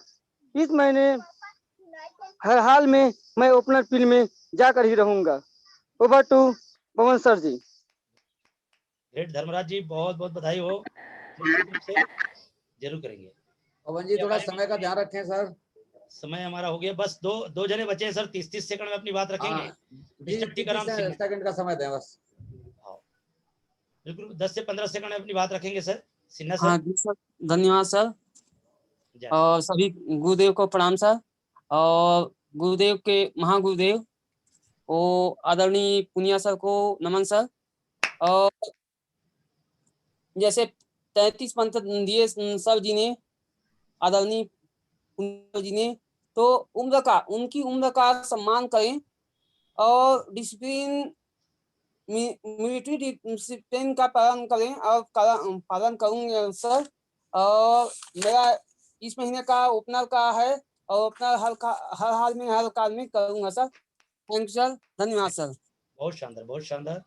इस महीने हर हाल में मैं ओपनर फील्ड में जाकर ही रहूंगा। Over to Pawan sir ji. Great Dharmraj ji, बहुत बहुत बधाई हो। जरूर करेंगे। पवन जी थोड़ा समय का ध्यान रखें सर। समय हमारा हो गया, बस दो जने बचे हैं सर। 30 सेकंड में अपनी बात रखेंगे। 30 सेकंड का समय दें बस। बिल्कुल 10 से 15 सेकंड में अपनी बात रखेंगे सर। सिन्हा सर। हाँ जी सर, धन्यवाद सर। और सभी गुरुदेव को प्रणाम सर। और गुरुदेव के महागुरुदेव ओ आदरणीय पुनिया सर को नमन सर। और जैसे 33 मंत्र दिए सर जी ने, आदरणीय पुनिया जी ने, तो उनकी उम्र का सम्मान करें और डिसिप्लिन, मिलिट्री डिसिप्लिन का पालन करें और पालन करूंगे सर। और मेरा इस महीने का ओपनर का है और अपना हर हाल में हर काल में करूंगा सर। थैंक यू सर, धन्यवाद सर। बहुत शानदार, बहुत शानदार।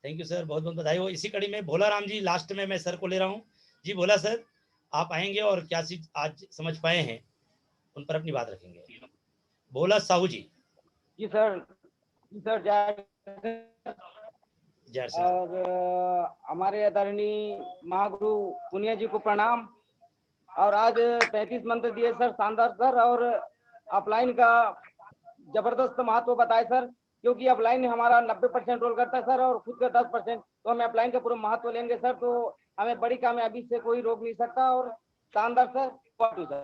थैंक यू सर, बहुत बहुत बधाई हो। इसी कड़ी में भोला राम जी लास्ट में मैं सर को ले रहा हूँ। जी भोला सर, आप आएंगे और क्या चीज आज समझ पाए हैं उन पर अपनी बात रखेंगे। भोला साहू जी। जी सर, जय श्री और हमारे आदरणीय महागुरु पुनिया जी को प्रणाम। और आज 33 मंत्र दिए सर, शानदार सर। और अपलाइन का जबरदस्त महत्व बताए सर, क्योंकि अपलाइन हमारा 90% रोल करता है सर और खुद का 10%। तो हम अपलाइन का पूरा महत्व लेंगे सर, तो हमें बड़ी कामयाबी से कोई रोक नहीं सकता। और शानदार सर।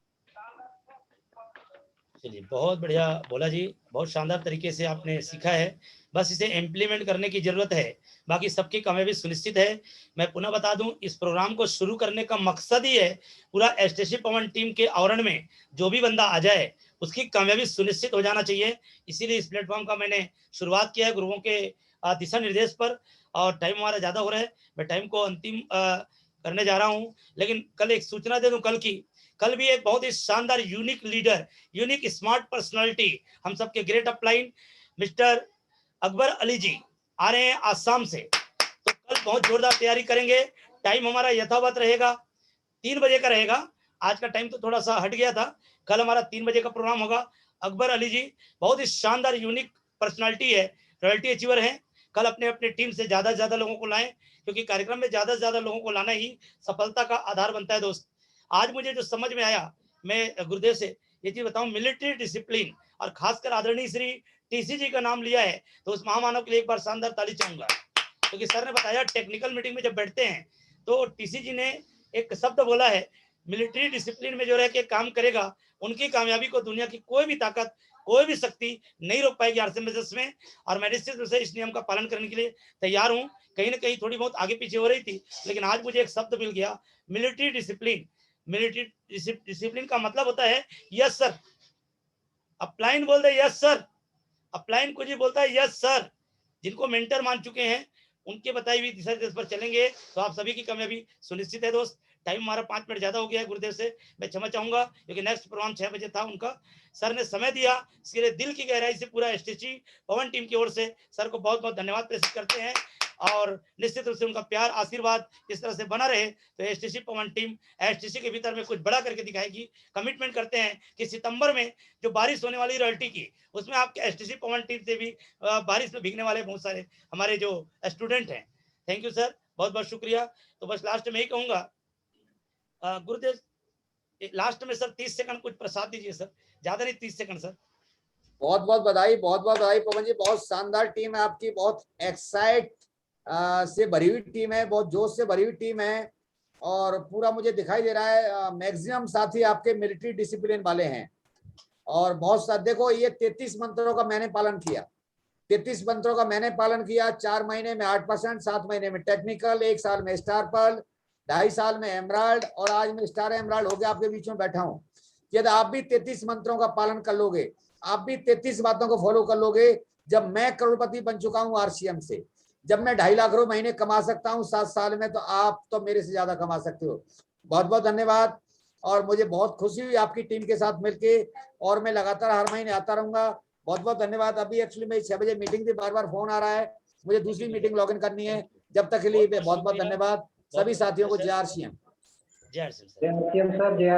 चलिए, बहुत बढ़िया भोला जी, बहुत शानदार तरीके से आपने सीखा है। बस इसे इम्प्लीमेंट करने की जरूरत है, बाकी सबकी कामयाबी सुनिश्चित है। मैं पुनः बता दूं, इस प्रोग्राम को शुरू करने का मकसद ही है पूरा एसटीसी पवन टीम के आवरण में जो भी बंदा आ जाए उसकी कामयाबी सुनिश्चित हो जाना चाहिए। इसीलिए इस प्लेटफॉर्म का मैंने शुरुआत किया है गुरुओं के दिशा निर्देश पर। और टाइम हमारा ज्यादा हो रहा है, मैं टाइम को अंतिम करने जा रहा हूँ। लेकिन कल एक सूचना दे दूं, कल भी एक बहुत ही शानदार unique leader, unique smart personality, हम सबके great upline mister Akbar Ali ji आ रहे हैं आसाम से। तो कल बहुत जोरदार तैयारी करेंगे। टाइम हमारा यथावत रहेगा, 3 बजे का रहेगा। आज का टाइम तो थोड़ा सा हट गया था। कल हमारा 3 बजे का प्रोग्राम होगा। अकबर अली जी बहुत ही शानदार यूनिक पर्सनालिटी है, रॉयल्टी अचीवर है। कल अपने अपने टीम से ज्यादा से ज्यादा लोगों को लाएं, क्योंकि कार्यक्रम में ज्यादा से ज्यादा लोगों को लाना ही सफलता का आधार बनता है। दोस्त, आज मुझे जो समझ में आया, मैं गुरुदेव से ये चीज बताऊं, मिलिट्री डिसिप्लिन, और खासकर आदरणीय श्री टीसी जी का नाम लिया है, तो उस महामानव के लिए एक बार शानदार ताली चाहूंगा। क्योंकि सर ने बताया टेक्निकल मीटिंग में जब बैठते हैं तो टीसी जी ने एक शब्द बोला है, मिलिट्री डिसिप्लिन में जो रह के काम करेगा उनकी कामयाबी को दुनिया की कोई भी ताकत, कोई भी शक्ति नहीं रोक पाएगी आरसीएमएस में। और मैं निश्चित रूप से इस नियम का पालन करने के लिए तैयार हूँ। कहीं ना कहीं थोड़ी बहुत आगे पीछे हो रही थी, लेकिन आज मुझे एक शब्द मिल गया, मिलिट्री डिसिप्लिन। मिलिट्री डिसिप्लिन का मतलब होता है यस सर। अपलाइन बोल दे यस सर, अपलाइन को जी बोलता है यस सर। जिनको मेंटर मान चुके हैं उनके बताई हुई दिशा निर्देश पर चलेंगे तो आप सभी की कामयाबी सुनिश्चित है। दोस्त, टाइम हमारा 5 मिनट ज्यादा हो गया है। गुरुदेव से मैं क्षमा चाहूंगा, क्योंकि नेक्स्ट प्रोग्राम 6 बजे था उनका। सर ने समय दिया, इसके लिए दिल की गहराई से पूरा एसटीसी पवन टीम की ओर से सर को बहुत बहुत धन्यवाद प्रेषित करते हैं। और निश्चित रूप से उनका प्यार आशीर्वाद इस तरह से बना रहे तो एसटीसी पवन टीम एसटीसी के भीतर में कुछ बड़ा करके दिखाएगी। कमिटमेंट करते हैं कि सितंबर में जो बारिश होने वाली रॉयल्टी की, उसमें आपके एसटीसी पवन टीम से भी बारिश में भीगने वाले बहुत सारे हमारे जो स्टूडेंट हैं। थैंक यू सर, बहुत बहुत शुक्रिया। तो बस लास्ट में ही कहूंगा, गुरुदेव लास्ट में सर 30 सेकंड कुछ प्रसाद दीजिए सर, ज्यादा नहीं 30 सेकंड सर। बहुत बहुत बधाई, बहुत बहुत बधाई पवन जी, बहुत शानदार टीम है आपकी, बहुत एक्साइट से भरी हुई टीम है, बहुत जोश से भरी हुई टीम है। और पूरा मुझे दिखाई दे रहा है मैक्सिमम साथी आपके मिलिट्री डिसिप्लिन वाले हैं। और बहुत साथ देखो, ये 33 मंत्रों का मैंने पालन किया, 33 मंत्रों का मैंने पालन किया। 4 महीने में 8%, 7 महीने में टेक्निकल, 1 साल में स्टार पर्ल, 2.5 साल में एमराल्ड, और आज मैं स्टार एमराल्ड हो गया आपके बीच में बैठा हूँ। यदि आप भी 33 मंत्रों का पालन कर लोगे, आप भी 33 बातों को फॉलो कर लोगे, जब मैं करोड़पति बन चुका हूँ आरसीएम से, जब मैं 2.5 लाख रुपए महीने कमा सकता हूँ 7 साल में, तो आप तो मेरे से ज्यादा कमा सकते हो। बहुत बहुत धन्यवाद। और मुझे बहुत खुशी हुई आपकी टीम के साथ मिलके, और मैं लगातार हर महीने आता रहूंगा। बहुत बहुत धन्यवाद। अभी एक्चुअली मेरी 6 बजे मीटिंग थी, बार बार फोन आ रहा है, मुझे दूसरी मीटिंग लॉग इन करनी है। जब तक के लिए बहुत बहुत धन्यवाद सभी साथियों को। जय आरसीएम। जय आरसीएम सर। जय